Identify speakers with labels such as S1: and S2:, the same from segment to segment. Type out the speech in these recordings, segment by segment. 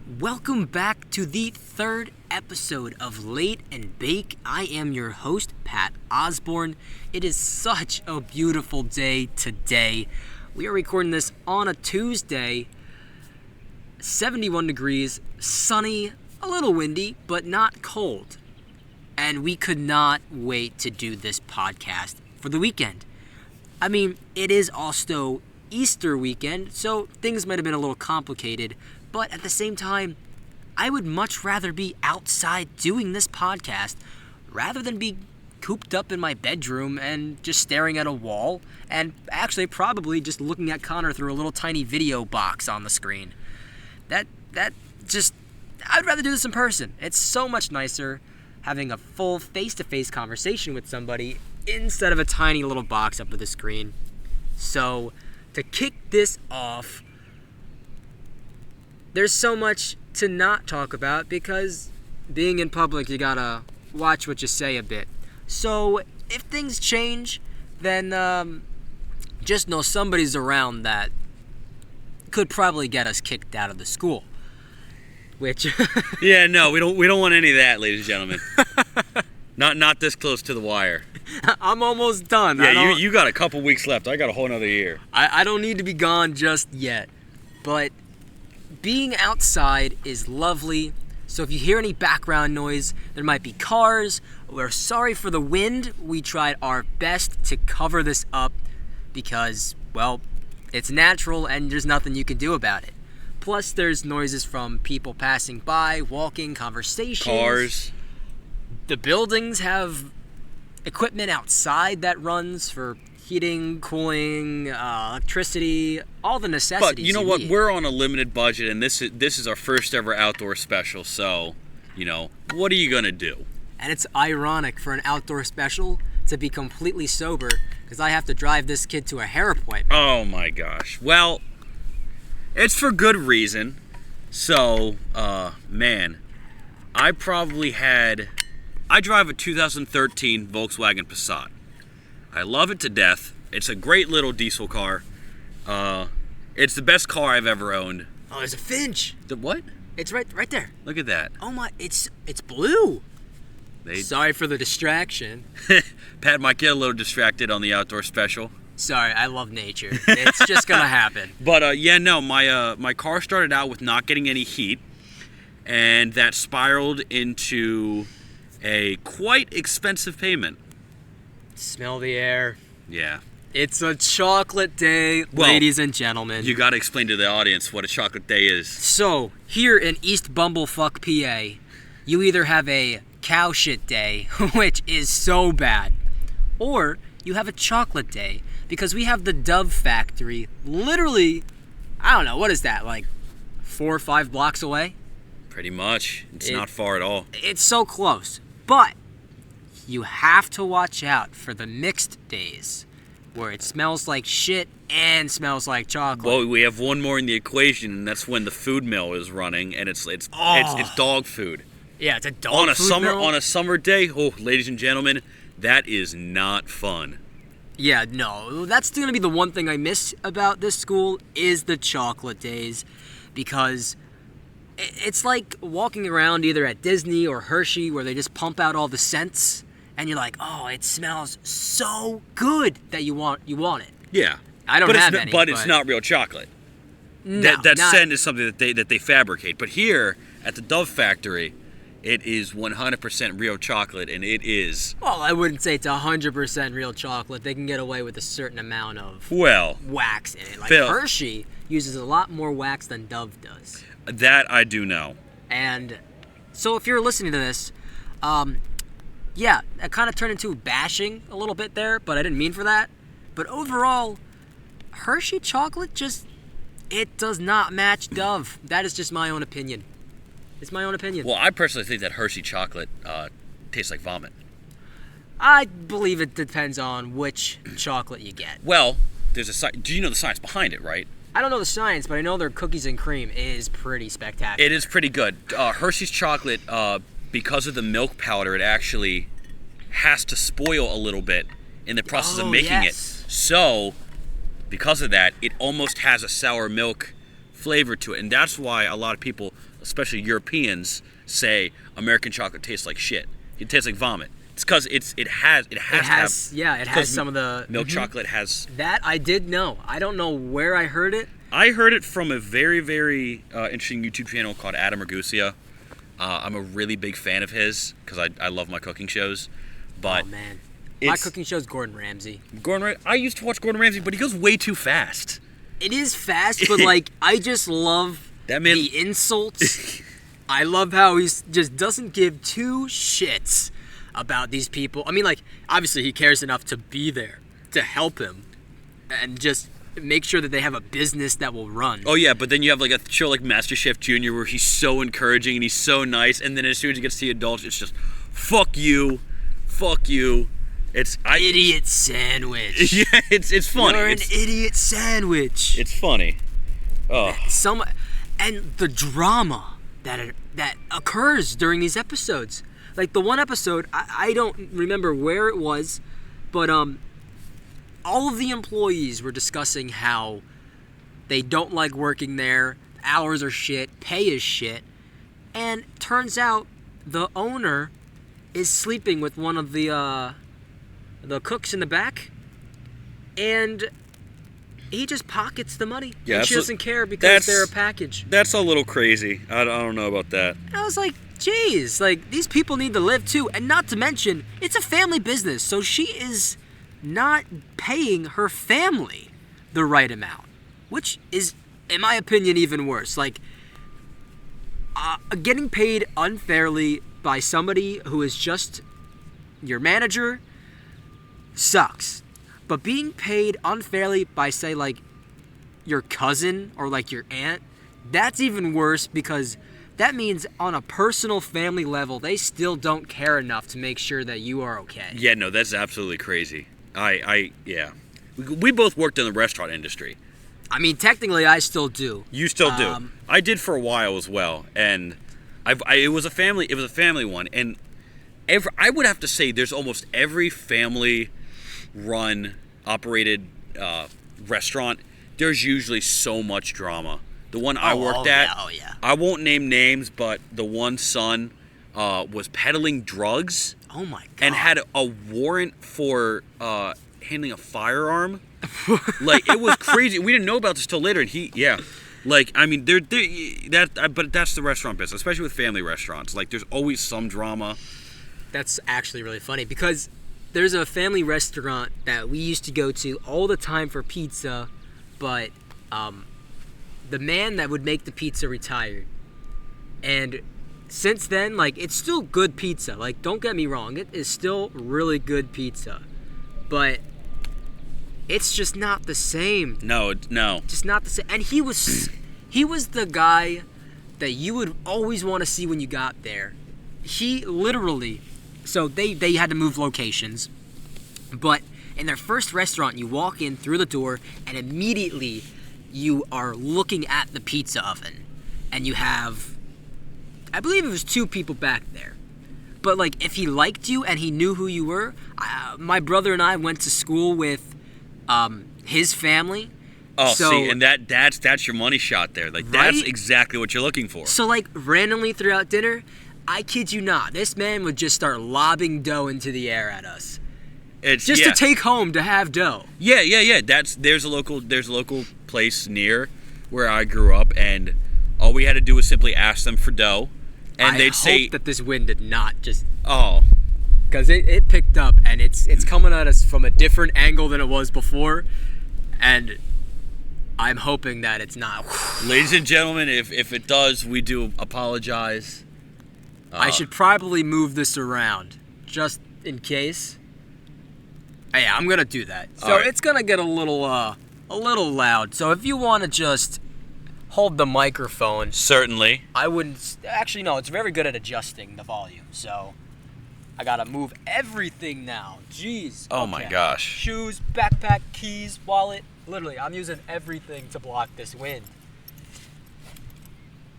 S1: Welcome back to the third episode of Late and Bake. I am your host, Pat Osborne. It is such a beautiful day today. We are recording this on a Tuesday, 71 degrees, sunny, a little windy, but not cold. And we could not wait to do this podcast for the weekend. I mean, it is also Easter weekend, so things might have been a little complicated, but at the same time, I would much rather be outside doing this podcast rather than be cooped up in my bedroom and just staring at a wall and actually probably just looking at Connor through a little tiny video box on the screen. I'd rather do this in person. It's so much nicer having a full face-to-face conversation with somebody instead of a tiny little box up with a screen. So, to kick this off, there's so much to not talk about because being in public, you gotta watch what you say a bit. So, if things change, then just know somebody's around that could probably get us kicked out of the school. Which
S2: Yeah, no, we don't want any of that, ladies and gentlemen. Not this close to the wire.
S1: I'm almost done.
S2: Yeah, you got a couple weeks left. I got a whole nother year.
S1: I don't need to be gone just yet. But being outside is lovely. So if you hear any background noise, there might be cars. We're sorry for the wind. We tried our best to cover this up because, well, it's natural and there's nothing you can do about it. Plus, there's noises from people passing by, walking, conversations.
S2: Cars.
S1: The buildings have equipment outside that runs for heating, cooling, electricity, all the necessities.
S2: But you know what? We're on a limited budget, and this is our first ever outdoor special. So, what are you gonna do?
S1: And it's ironic for an outdoor special to be completely sober because I have to drive this kid to a hair appointment.
S2: Oh my gosh. Well, it's for good reason. So, man, I drive a 2013 Volkswagen Passat. I love it to death. It's a great little diesel car. It's the best car I've ever owned.
S1: Oh, there's a Finch.
S2: The what?
S1: It's right there.
S2: Look at that.
S1: Oh my, it's blue. Sorry for the distraction.
S2: Pat might get a little distracted on the outdoor special.
S1: Sorry, I love nature. It's just gonna happen.
S2: But my car started out with not getting any heat, and that spiraled into a quite expensive payment.
S1: Smell the air.
S2: Yeah.
S1: It's a chocolate day, ladies and gentlemen.
S2: You gotta explain to the audience what a chocolate day is.
S1: So, here in East Bumblefuck, PA, you either have a cow shit day, which is so bad, or you have a chocolate day, because we have the Dove factory literally, I don't know, what is that, like 4 or 5 blocks away?
S2: Pretty much. It's not far at all.
S1: It's so close. But you have to watch out for the mixed days where it smells like shit and smells like chocolate.
S2: Well, we have one more in the equation, and that's when the food mill is running, and it's dog food.
S1: Yeah, it's a dog food mill.
S2: On a summer day, ladies and gentlemen, that is not fun.
S1: Yeah, no, that's going to be the one thing I miss about this school is the chocolate days, because it's like walking around either at Disney or Hershey where they just pump out all the scents and you're like, oh, it smells so good that you want it.
S2: Yeah.
S1: I don't have any.
S2: But it's not real chocolate.
S1: No,
S2: that scent is something that they fabricate. But here at the Dove factory, it is 100% real chocolate, and it is.
S1: Well, I wouldn't say it's 100% real chocolate. They can get away with a certain amount of wax in it. Like Hershey uses a lot more wax than Dove does.
S2: That I do know.
S1: And so if you're listening to this, yeah, it kind of turned into bashing a little bit there, but I didn't mean for that. But overall, Hershey chocolate it does not match Dove. That is just my own opinion. It's my own opinion.
S2: Well, I personally think that Hershey chocolate tastes like vomit.
S1: I believe it depends on which chocolate you get.
S2: Well, do you know the science behind it, right?
S1: I don't know the science, but I know their cookies and cream is pretty spectacular.
S2: It is pretty good. Hershey's chocolate, because of the milk powder, it actually has to spoil a little bit in the process of making it. So, because of that, it almost has a sour milk flavor to it, and that's why a lot of people, especially Europeans, say American chocolate tastes like shit. It tastes like vomit. It's because it has
S1: some of the
S2: milk chocolate has
S1: that. I did know. I don't know where I heard it.
S2: I heard it from a very, very interesting YouTube channel called Adam Ragusa. I'm a really big fan of his because I love my cooking shows. But
S1: oh man, my cooking show's Gordon Ramsay.
S2: I used to watch Gordon Ramsay, but he goes way too fast.
S1: It is fast, but like I just love
S2: that man.
S1: The insults. I love how he just doesn't give two shits about these people. I mean, like, obviously he cares enough to be there to help him and just make sure that they have a business that will run.
S2: Oh yeah, but then you have like a show like MasterChef Junior where he's so encouraging and he's so nice, and then as soon as he gets to the adults, it's just fuck you.
S1: Idiot sandwich.
S2: Yeah, it's funny.
S1: You're an idiot sandwich.
S2: It's funny. Oh.
S1: And the drama that occurs during these episodes. Like the one episode, I don't remember where it was, but all of the employees were discussing how they don't like working there, hours are shit, pay is shit, and turns out the owner is sleeping with one of the cooks in the back, and he just pockets the money.
S2: Yeah,
S1: and she doesn't care because they're a package.
S2: That's a little crazy. I don't know about that.
S1: And I was like, geez, like these people need to live too, and not to mention it's a family business, so she is not paying her family the right amount, which is, in my opinion, even worse. Like getting paid unfairly by somebody who is just your manager sucks, but being paid unfairly by, say, like your cousin or like your aunt, that's even worse, because that means on a personal family level, they still don't care enough to make sure that you are okay.
S2: Yeah, no, that's absolutely crazy. Yeah. We both worked in the restaurant industry.
S1: I mean, technically, I still do.
S2: You still do. I did for a while as well, and it was a family one, and I would have to say there's almost every family-run, operated restaurant. There's usually so much drama. The one I worked at, I won't name names, but the one son was peddling drugs.
S1: Oh my god!
S2: And had a warrant for handling a firearm. Like, it was crazy. We didn't know about this till later, and like, I mean, but that's the restaurant business, especially with family restaurants. Like, there's always some drama.
S1: That's actually really funny, because there's a family restaurant that we used to go to all the time for pizza, but the man that would make the pizza retired. And since then, like, it's still good pizza. Like, don't get me wrong, it is still really good pizza. But it's just not the same.
S2: No.
S1: Just not the same. And he was the guy that you would always want to see when you got there. He literally, so they had to move locations, but in their first restaurant, you walk in through the door and immediately you are looking at the pizza oven, and you have, I believe it was 2 people back there. But like, if he liked you and he knew who you were, my brother and I went to school with his family.
S2: Oh, so, see, and that's your money shot there. Like, right? That's exactly what you're looking for.
S1: So like, randomly throughout dinner, I kid you not, this man would just start lobbing dough into the air at us. To take home, to have dough.
S2: Yeah. There's a local place near where I grew up, and all we had to do was simply ask them for dough, and they'd say. I
S1: hope that this wind did not just.
S2: Oh.
S1: Because it picked up, and it's coming at us from a different angle than it was before, and I'm hoping that it's not.
S2: Ladies and gentlemen, if it does, we do apologize.
S1: I should probably move this around, just in case. Yeah, I'm gonna do that. So It's gonna get a little loud. So if you want to just hold the microphone,
S2: certainly.
S1: I wouldn't. Actually, no. It's very good at adjusting the volume. So I gotta move everything now. Jeez.
S2: Oh my gosh.
S1: Shoes, backpack, keys, wallet. Literally, I'm using everything to block this wind.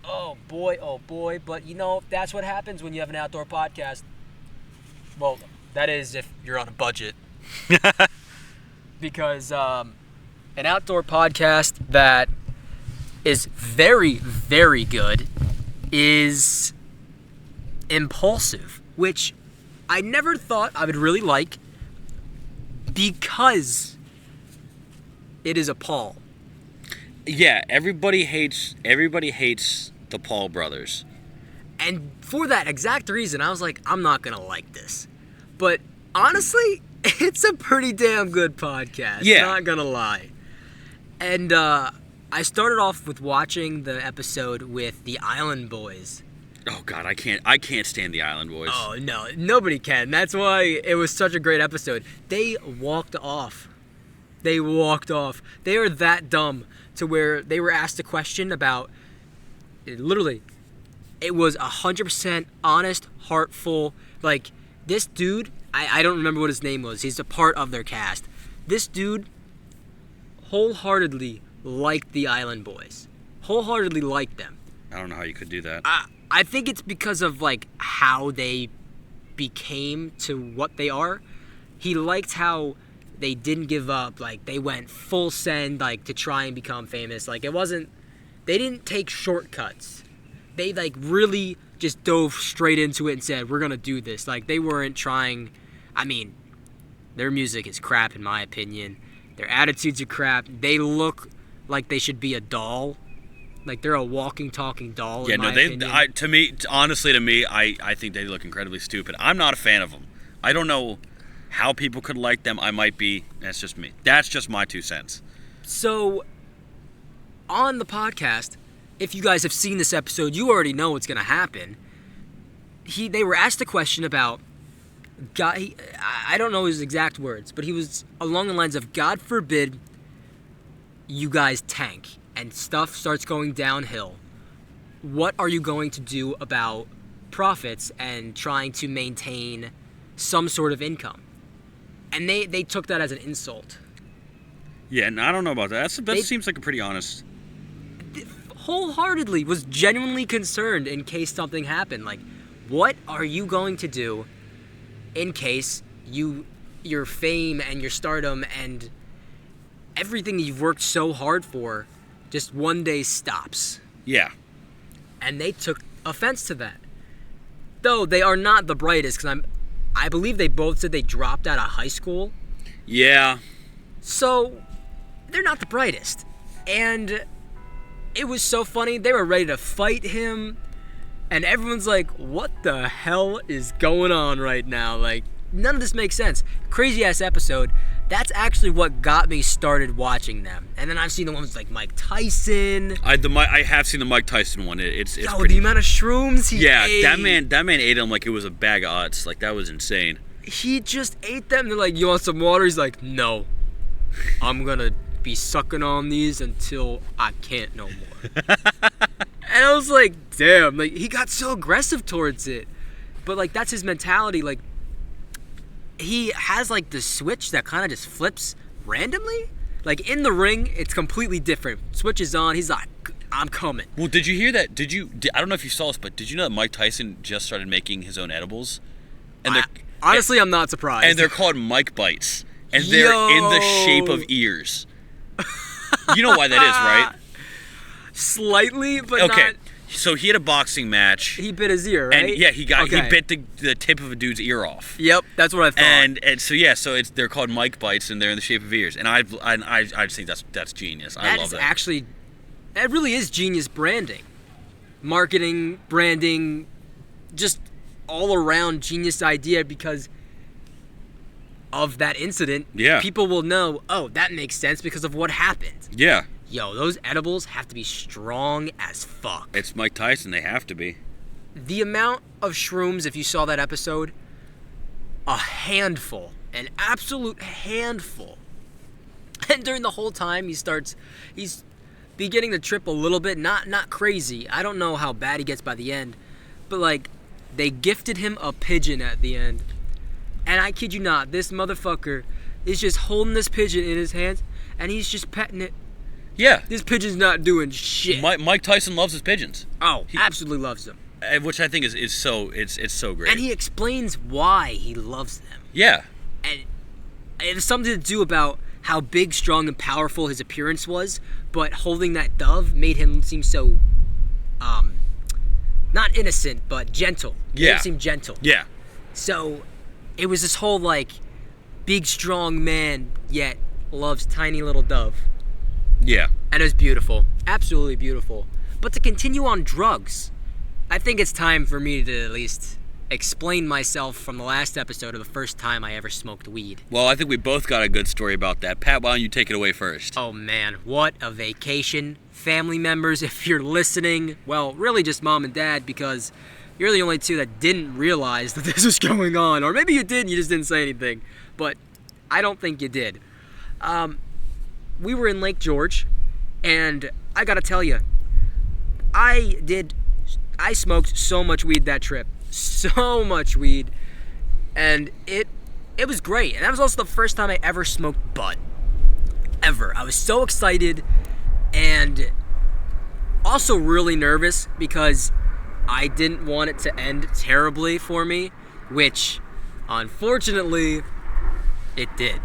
S1: Oh boy. But you know, that's what happens when you have an outdoor podcast. Well, that is if you're on a budget. Because an outdoor podcast that is very, very good is Impulsive, which I never thought I would really like because it is a Paul.
S2: Yeah, everybody hates the Paul brothers.
S1: And for that exact reason, I was like, I'm not going to like this. But honestly, it's a pretty damn good podcast.
S2: Yeah.
S1: Not going to lie. And I started off with watching the episode with the Island Boys.
S2: Oh God, I can't stand the Island Boys.
S1: Oh, no. Nobody can. That's why it was such a great episode. They walked off. They are that dumb to where they were asked a question about, literally, it was 100% honest, heartful. Like, this dude, I don't remember what his name was. He's a part of their cast. This dude wholeheartedly liked the Island Boys. Wholeheartedly liked them.
S2: I don't know how you could do that.
S1: I think it's because of, like, how they became to what they are. He liked how they didn't give up. Like, they went full send, like, to try and become famous. Like, they didn't take shortcuts. They, like, really just dove straight into it and said, we're going to do this. Like, they weren't trying. I mean, their music is crap, in my opinion. Their attitudes are crap. They look like they should be a doll. Like, they're a walking, talking doll, in my opinion.
S2: Honestly, I think they look incredibly stupid. I'm not a fan of them. I don't know how people could like them. I might be. That's just me. That's just my 2 cents.
S1: So, on the podcast, if you guys have seen this episode, you already know what's going to happen. They were asked a question about God. I don't know his exact words, but he was along the lines of, God forbid you guys tank and stuff starts going downhill. What are you going to do about profits and trying to maintain some sort of income? And they took that as an insult.
S2: Yeah, and I don't know about that. That seems like a pretty honest.
S1: Wholeheartedly was genuinely concerned in case something happened. Like, what are you going to do in case your fame and your stardom and everything you've worked so hard for just one day stops?
S2: Yeah.
S1: And they took offense to that. Though they are not the brightest, because I believe they both said they dropped out of high school.
S2: Yeah.
S1: So, they're not the brightest. And it was so funny. They were ready to fight him. And everyone's like, what the hell is going on right now? Like, none of this makes sense. Crazy ass episode. That's actually what got me started watching them. And then I've seen the ones like Mike Tyson.
S2: I have seen the Mike Tyson one. It's
S1: Yo,
S2: pretty.
S1: The amount of shrooms he ate.
S2: That man ate them like it was a bag of Utz. Like, that was insane.
S1: He just ate them. They're like, you want some water? He's like, no. I'm gonna be sucking on these until I can't no more. And I was like, damn. Like, he got so aggressive towards it. But like, that's his mentality. Like, he has like the switch that kind of just flips randomly. Like, in the ring, it's completely different. Switch is on. He's like, I'm coming.
S2: Well, did you hear that? I don't know if you saw this, but did you know that Mike Tyson just started making his own edibles? And
S1: honestly, I'm not surprised.
S2: And they're called Mike Bites. And they're in the shape of ears. You know why that is, right?
S1: Slightly, but
S2: okay.
S1: not.
S2: So he had a boxing match.
S1: He bit his ear, right?
S2: And yeah, he bit the tip of a dude's ear off.
S1: Yep, that's what I thought.
S2: And so they're called Mike Bites, and they're in the shape of ears. And I just think that's genius. I love that.
S1: That really is genius branding, marketing, branding, just all around genius idea because of that incident.
S2: Yeah.
S1: People will know, oh, that makes sense because of what happened.
S2: Yeah.
S1: Yo, those edibles have to be strong as fuck.
S2: It's Mike Tyson. They have to be.
S1: The amount of shrooms, if you saw that episode, a handful. An absolute handful. And during the whole time, he's beginning to trip a little bit. Not crazy. I don't know how bad he gets by the end. But, like, they gifted him a pigeon at the end. And I kid you not, this motherfucker is just holding this pigeon in his hands, and he's just petting it.
S2: Yeah.
S1: This pigeon's not doing shit.
S2: Mike Tyson loves his pigeons.
S1: Oh, he absolutely loves them.
S2: Which I think is so great.
S1: And he explains why he loves them.
S2: Yeah.
S1: And it has something to do about how big, strong, and powerful his appearance was, but holding that dove made him seem so, not innocent, but gentle. He
S2: Yeah.
S1: seemed gentle.
S2: Yeah.
S1: So it was this whole, like, big, strong man, yet loves tiny little dove.
S2: Yeah.
S1: And it was beautiful. Absolutely beautiful. But to continue on drugs, I think it's time for me to at least explain myself from the last episode of the first time I ever smoked weed.
S2: Well, I think we both got a good story about that. Pat, why don't you take it away first?
S1: Oh man, what a vacation. Family members, if you're listening, well, really just mom and dad, because you're the only two that didn't realize that this was going on. Or maybe you did and you just didn't say anything. But I don't think you did. We were in Lake George, and I gotta tell you, I smoked so much weed that trip. So much weed. And it was great. And that was also the first time I ever smoked bud. Ever. I was so excited and also really nervous because I didn't want it to end terribly for me, which unfortunately it did.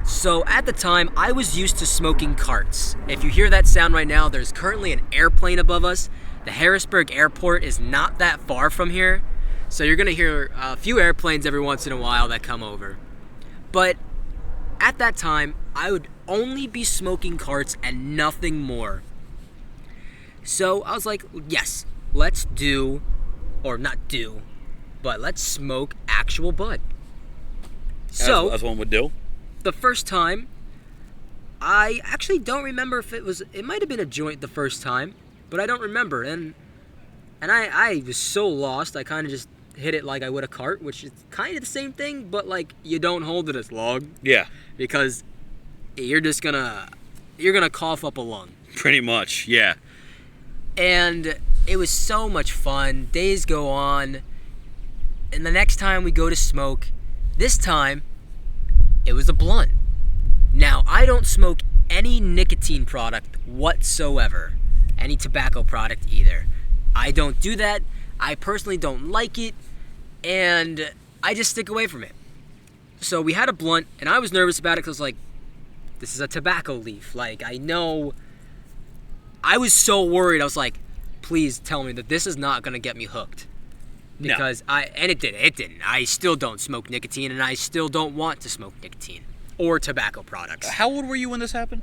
S1: So at the time, I was used to smoking carts. If you hear that sound right now, there's currently an airplane above us. The Harrisburg Airport is not that far from here, so you're gonna hear a few airplanes every once in a while that come over. But at that time, I would only be smoking carts and nothing more. So I was like, yes, let's do, or not do, but let's smoke actual bud. So
S2: As one would do.
S1: the first time, I actually don't remember if it might have been a joint the first time, but I don't remember. And I was so lost, I kind of just hit it like I would a cart, which is kind of the same thing, but like you don't hold it as long
S2: Yeah.
S1: because you're gonna cough up a lung.
S2: Pretty much. Yeah.
S1: And it was so much fun. Days go on, and the next time we go to smoke, this time it was a blunt. Now, I don't smoke any nicotine product whatsoever, any tobacco product either. I don't do that. I personally don't like it, and I just stick away from it. So we had a blunt, and I was nervous about it because, like, this is a tobacco leaf. Like, I know. I was so worried. I was like, please tell me that this is not going to get me hooked. Because and it didn't. I still don't smoke nicotine, and I still don't want to smoke nicotine or tobacco products.
S2: How old were you when this happened?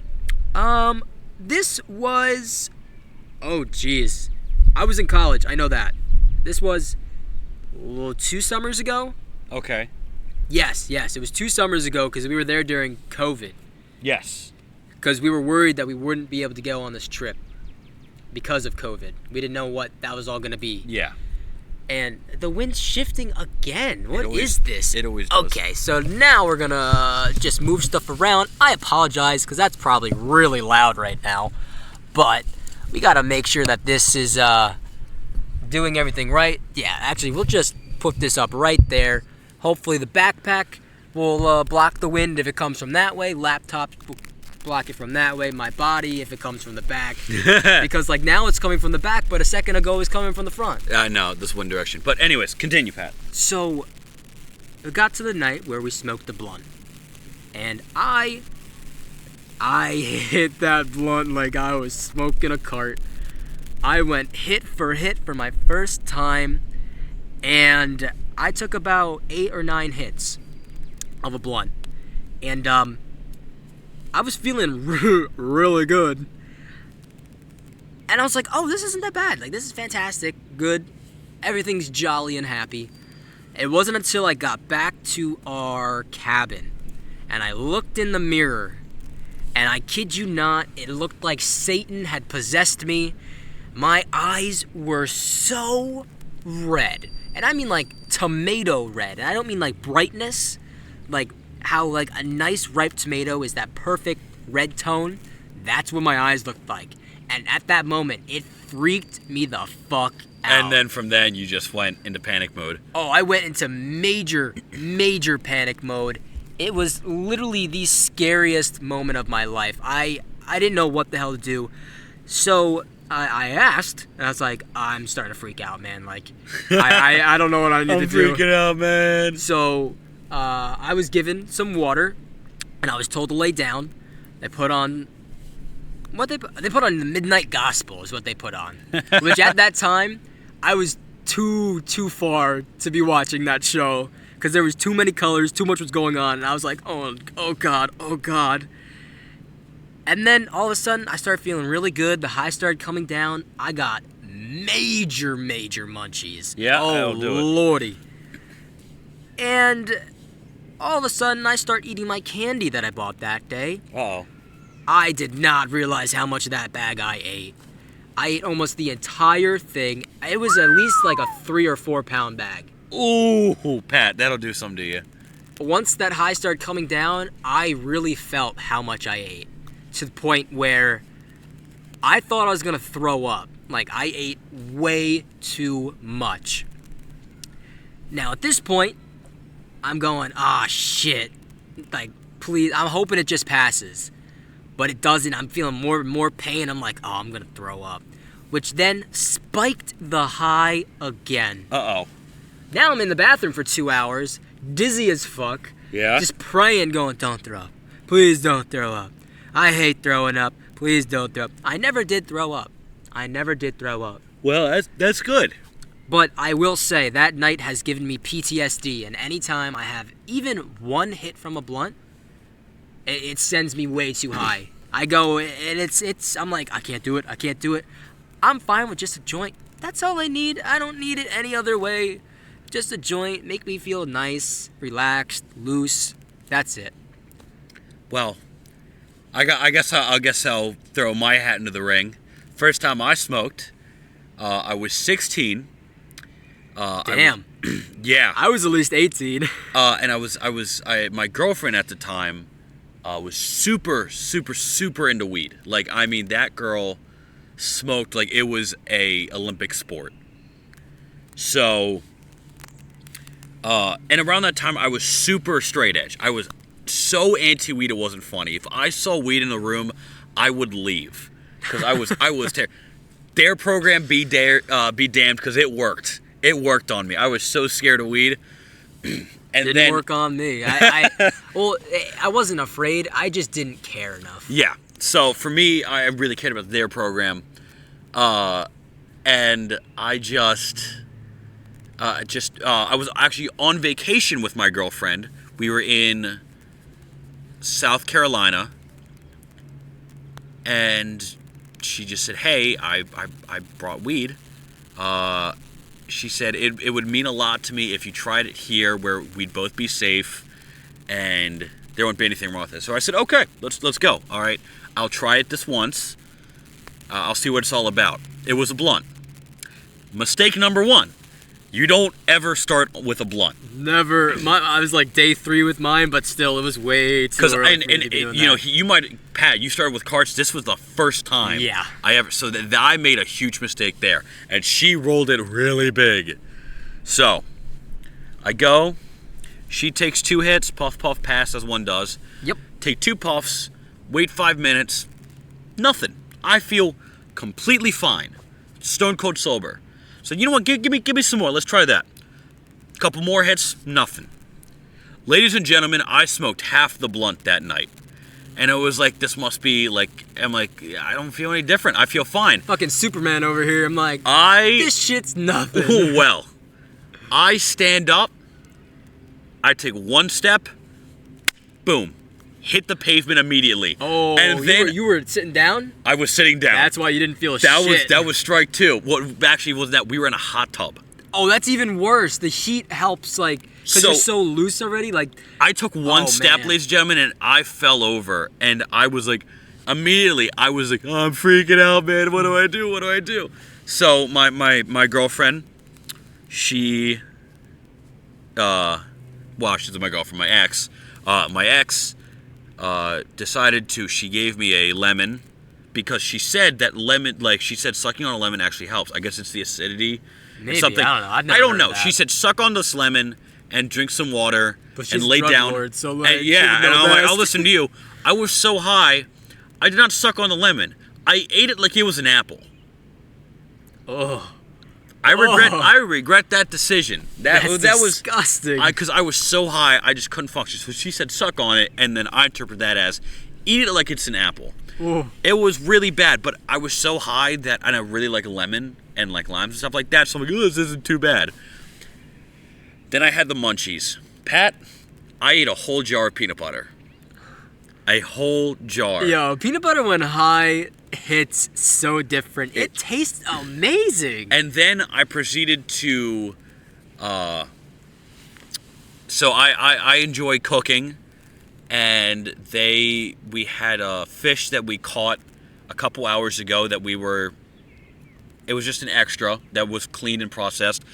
S1: This was, oh geez, I was in college. I know that. This was 2 summers ago.
S2: Okay.
S1: Yes, it was 2 summers ago because we were there during COVID.
S2: Yes.
S1: Because we were worried that we wouldn't be able to go on this trip because of COVID. We didn't know what that was all going to be.
S2: Yeah.
S1: And the wind's shifting again. What is
S2: It
S1: this?
S2: It always does.
S1: Okay, so now we're gonna just move stuff around. I apologize, because that's probably really loud right now. But we gotta make sure that this is doing everything right. Yeah, actually, we'll just put this up right there. Hopefully the backpack will block the wind if it comes from that way. Laptop will block it from that way. My body if it comes from the back. Because like now it's coming from the back, but a second ago it was coming from the front.
S2: I know, this one direction. But anyways, continue, Pat.
S1: So, it got to the night where we smoked the blunt. And I hit that blunt like I was smoking a cart. I went hit for my first time. And I took about 8 or 9 hits of a blunt. And, I was feeling really good. And I was like, oh, this isn't that bad. Like, this is fantastic. Good. Everything's jolly and happy. It wasn't until I got back to our cabin and I looked in the mirror, and I kid you not, it looked like Satan had possessed me. My eyes were so red. And I mean like tomato red. And I don't mean like brightness. Like how like a nice ripe tomato is that perfect red tone. That's what my eyes looked like. And at that moment, it freaked me the fuck out.
S2: And then from then, you just went into panic mode.
S1: Oh, I went into major panic mode. It was literally the scariest moment of my life. I didn't know what the hell to do. So I asked, and I was like, I'm starting to freak out, man. Like, I don't know what I need to do.
S2: I'm freaking out, man.
S1: So I was given some water, and I was told to lay down. They put on they put on the Midnight Gospel is what they put on, which at that time I was too far to be watching that show because there was too many colors, too much was going on, and I was like, oh god. And then all of a sudden I started feeling really good. The high started coming down. I got major munchies.
S2: Yeah,
S1: oh
S2: that'll do it.
S1: lordy. And all of a sudden I start eating my candy that I bought that day.
S2: Uh-oh.
S1: I did not realize how much of that bag I ate. I ate almost the entire thing. It was at least like a 3 or 4 pound bag.
S2: Ooh, Pat, that'll do something to you.
S1: Once that high started coming down, I really felt how much I ate. To the point where I thought I was going to throw up. Like, I ate way too much. Now, at this point, I'm going, shit. Like, please, I'm hoping it just passes. But it doesn't. I'm feeling more pain. I'm like, I'm going to throw up. Which then spiked the high again.
S2: Uh-oh.
S1: Now I'm in the bathroom for 2 hours, dizzy as fuck.
S2: Yeah?
S1: Just praying, going, don't throw up. Please don't throw up. I hate throwing up. Please don't throw up. I never did throw up.
S2: Well, that's good.
S1: But I will say, that night has given me PTSD, and anytime I have even one hit from a blunt, it sends me way too high. I go, and I'm like, I can't do it. I'm fine with just a joint. That's all I need. I don't need it any other way. Just a joint, make me feel nice, relaxed, loose. That's it.
S2: Well, I guess I'll throw my hat into the ring. First time I smoked, I was 16.
S1: Damn.
S2: Yeah.
S1: I was at least 18.
S2: And my girlfriend at the time was super into weed. Like, I mean, that girl smoked like it was a Olympic sport. So, and around that time I was super straight edge. I was so anti-weed it wasn't funny. If I saw weed in the room, I would leave because I was terrible. Their program be damned because it worked. It worked on me. I was so scared of weed. And
S1: didn't work on me. I wasn't afraid. I just didn't care enough.
S2: Yeah. So for me, I really cared about their program, and I was actually on vacation with my girlfriend. We were in South Carolina, and she just said, "Hey, I brought weed." She said it would mean a lot to me if you tried it here, where we'd both be safe, and there wouldn't be anything wrong with it. So I said, "Okay, let's go. All right, I'll try it this once. I'll see what it's all about." It was a blunt. Mistake number 1. You don't ever start with a blunt.
S1: Never. I was like day 3 with mine, but still, it was way too early for me to be doing that.
S2: You might, Pat, you started with carts. This was the first time.
S1: Yeah.
S2: So I made a huge mistake there, and she rolled it really big. So, I go. She takes 2 hits, puff, pass, as one does.
S1: Yep.
S2: Take 2 puffs, wait 5 minutes, nothing. I feel completely fine, stone cold sober. So you know what? Give me some more. Let's try that. Couple more hits, nothing. Ladies and gentlemen, I smoked half the blunt that night, and it was like this must be like. I'm like, I don't feel any different. I feel fine.
S1: Fucking Superman over here. I'm like, this shit's nothing.
S2: Well, I stand up. I take 1 step. Boom. Hit the pavement immediately.
S1: Oh,
S2: and then
S1: you were sitting down?
S2: I was sitting down.
S1: That's why you didn't feel shit.
S2: That was strike 2. What actually was that? We were in a hot tub.
S1: Oh, that's even worse. The heat helps, like, because you're so loose already. Like,
S2: I took 1 step,
S1: man.
S2: ladies and gentlemen, and I fell over. And I was like, immediately, oh, I'm freaking out, man. What do I do? So my girlfriend, she, she's my girlfriend, my ex. My ex decided she gave me a lemon because she said that lemon, like she said sucking on a lemon actually helps. I guess it's the acidity.
S1: Maybe,
S2: something.
S1: I don't know. I've never
S2: I don't
S1: heard
S2: know.
S1: that.
S2: She said suck on this lemon and drink some water
S1: But
S2: and
S1: she's
S2: lay
S1: a drug
S2: down.
S1: lord, so like,
S2: And yeah,
S1: she would
S2: and
S1: know
S2: I'm like,
S1: best.
S2: I'll listen to you. I was so high, I did not suck on the lemon. I ate it like it was an apple.
S1: Oh.
S2: I regret that decision. That was
S1: disgusting.
S2: Because I was so high, I just couldn't function. So she said, "Suck on it," and then I interpret that as, "Eat it like it's an apple."
S1: Ooh.
S2: It was really bad, but I was so high that I really like lemon and like limes and stuff like that. So I'm like, "Oh, this isn't too bad." Then I had the munchies. Pat, I ate a whole jar of peanut butter. A whole jar.
S1: Yo, peanut butter when high hits so different. It tastes amazing.
S2: And then I proceeded to, so I enjoy cooking, and we had a fish that we caught a couple hours ago it was just an extra that was cleaned and processed,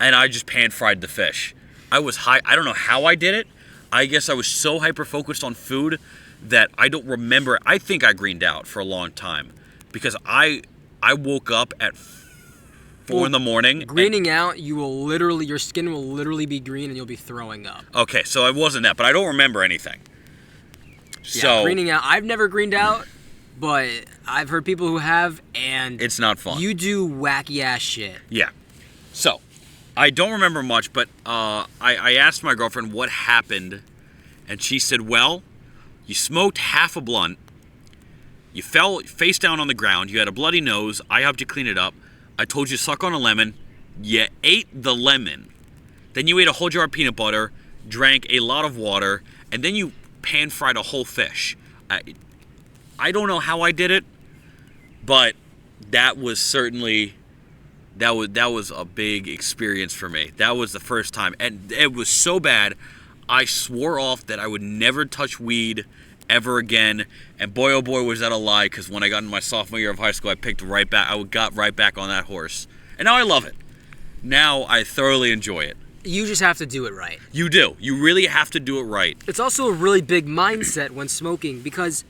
S2: and I just pan fried the fish. I was high. I don't know how I did it. I guess I was so hyper focused on food that I don't remember. I think I greened out for a long time because I woke up at 4 in the morning.
S1: Greening out, your skin will literally be green and you'll be throwing up.
S2: Okay, so it wasn't that, but I don't remember anything. So
S1: greening out, I've never greened out, but I've heard people who have, and
S2: it's not fun.
S1: You do wacky ass shit.
S2: Yeah. So I don't remember much, but I asked my girlfriend what happened, and she said, "Well, you smoked half a blunt. You fell face down on the ground. You had a bloody nose. I helped you clean it up. I told you to suck on a lemon. You ate the lemon. Then you ate a whole jar of peanut butter, drank a lot of water, and then you pan-fried a whole fish." I don't know how I did it, but that was certainly that was a big experience for me. That was the first time, and it was so bad. I swore off that I would never touch weed ever again, and boy oh boy was that a lie, because when I got in my sophomore year of high school, I got right back on that horse, and now I love it. Now I thoroughly enjoy it.
S1: You just have to do it right.
S2: You do. You really have to do it right.
S1: It's also a really big mindset when smoking, because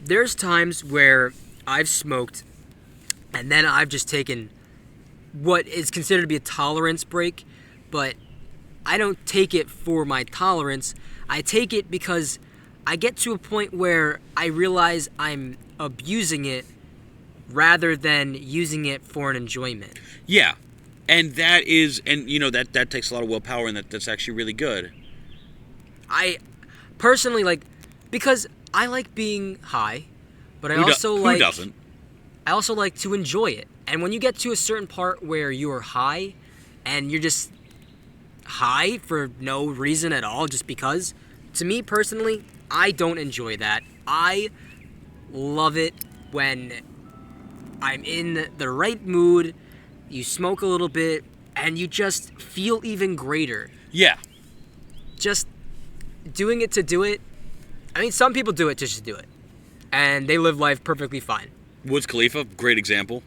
S1: there's times where I've smoked and then I've just taken what is considered to be a tolerance break, but I don't take it for my tolerance. I take it because I get to a point where I realize I'm abusing it rather than using it for an enjoyment.
S2: Yeah. And that takes a lot of willpower, and that's actually really good.
S1: I personally because I like being high, but
S2: Who doesn't?
S1: I also like to enjoy it. And when you get to a certain part where you are high and you're just high for no reason at all, just because, to me personally, I don't enjoy that. I love it when I'm in the right mood, you smoke a little bit, and you just feel even greater.
S2: Yeah.
S1: Just doing it to do it. I mean, some people do it just to do it, and they live life perfectly fine.
S2: Wiz Khalifa, great example.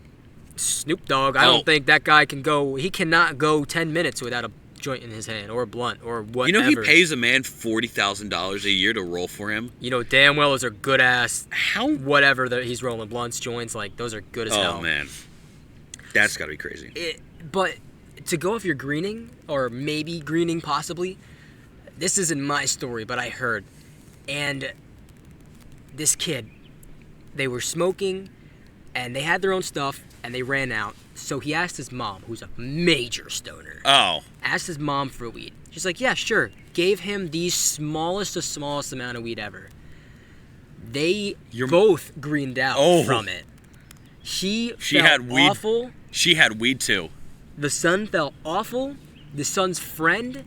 S1: Snoop Dogg, I don't think that guy he cannot go 10 minutes without a joint in his hand, or a blunt, or whatever.
S2: You know he pays a man $40,000 a year to roll for him?
S1: You know damn well those are good ass, whatever that he's rolling, blunts, joints, those are good as hell.
S2: Oh, man. That's gotta be crazy.
S1: But to go off your greening, or maybe greening possibly, this isn't my story, but I heard. And this kid, they were smoking, and they had their own stuff, and they ran out. So he asked his mom, who's a major stoner.
S2: Oh.
S1: Asked his mom for weed. She's like, yeah, sure. Gave him the smallest amount of weed ever. They both greened out from it. She
S2: had weed.
S1: Awful.
S2: She had weed too.
S1: The son felt awful. The son's friend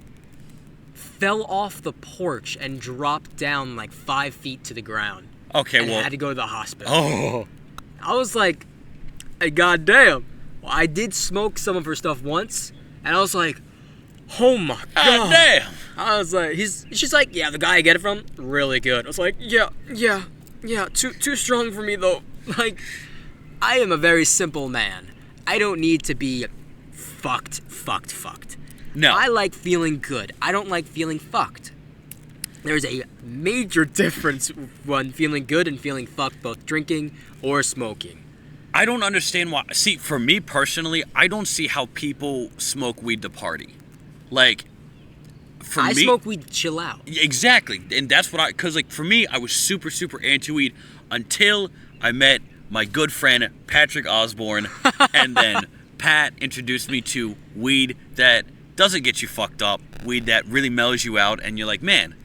S1: fell off the porch and dropped down 5 feet to the ground.
S2: Okay,
S1: and had to go to the hospital.
S2: Oh.
S1: I was like, hey, goddamn. Well, I did smoke some of her stuff once, and I was like, oh my god.
S2: Damn.
S1: I was like, she's like, yeah, the guy I get it from, really good. I was like, yeah, too strong for me though. I am a very simple man. I don't need to be fucked.
S2: No.
S1: I like feeling good. I don't like feeling fucked. There's a major difference when feeling good and feeling fucked, both drinking or smoking.
S2: I don't understand why. See, for me personally, I don't see how people smoke weed to party.
S1: I smoke weed to chill out.
S2: Exactly. And that's because for me, I was super, super anti-weed until I met my good friend, Patrick Osborne, and then Pat introduced me to weed that doesn't get you fucked up, weed that really mellows you out, and you're like, man,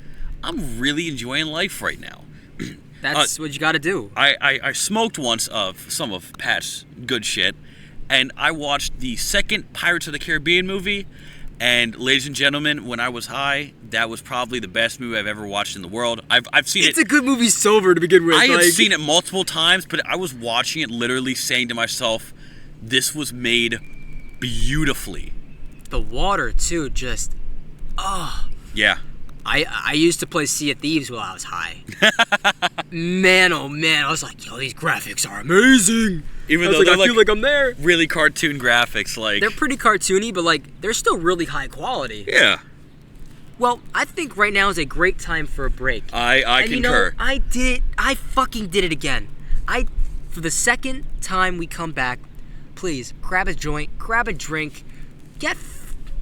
S2: I'm really enjoying life right now.
S1: That's what you got to do.
S2: I smoked once of some of Pat's good shit, and I watched the second Pirates of the Caribbean movie, and ladies and gentlemen, when I was high, that was probably the best movie I've ever watched in the world. I've seen it.
S1: It's a good movie sober to begin with.
S2: I have seen it multiple times, but I was watching it literally saying to myself, this was made beautifully.
S1: The water, too, just... Oh.
S2: Yeah.
S1: I used to play Sea of Thieves while I was high. Man, oh man, I was like, yo, these graphics are amazing.
S2: Even though
S1: like,
S2: they're
S1: I feel like I'm there.
S2: Really cartoon graphics, like...
S1: They're pretty cartoony, but like, they're still really high quality.
S2: Yeah.
S1: Well, I think right now is a great time for a break.
S2: I
S1: and
S2: concur.
S1: You know, I fucking did it again. For the second time we come back, please, grab a joint, grab a drink,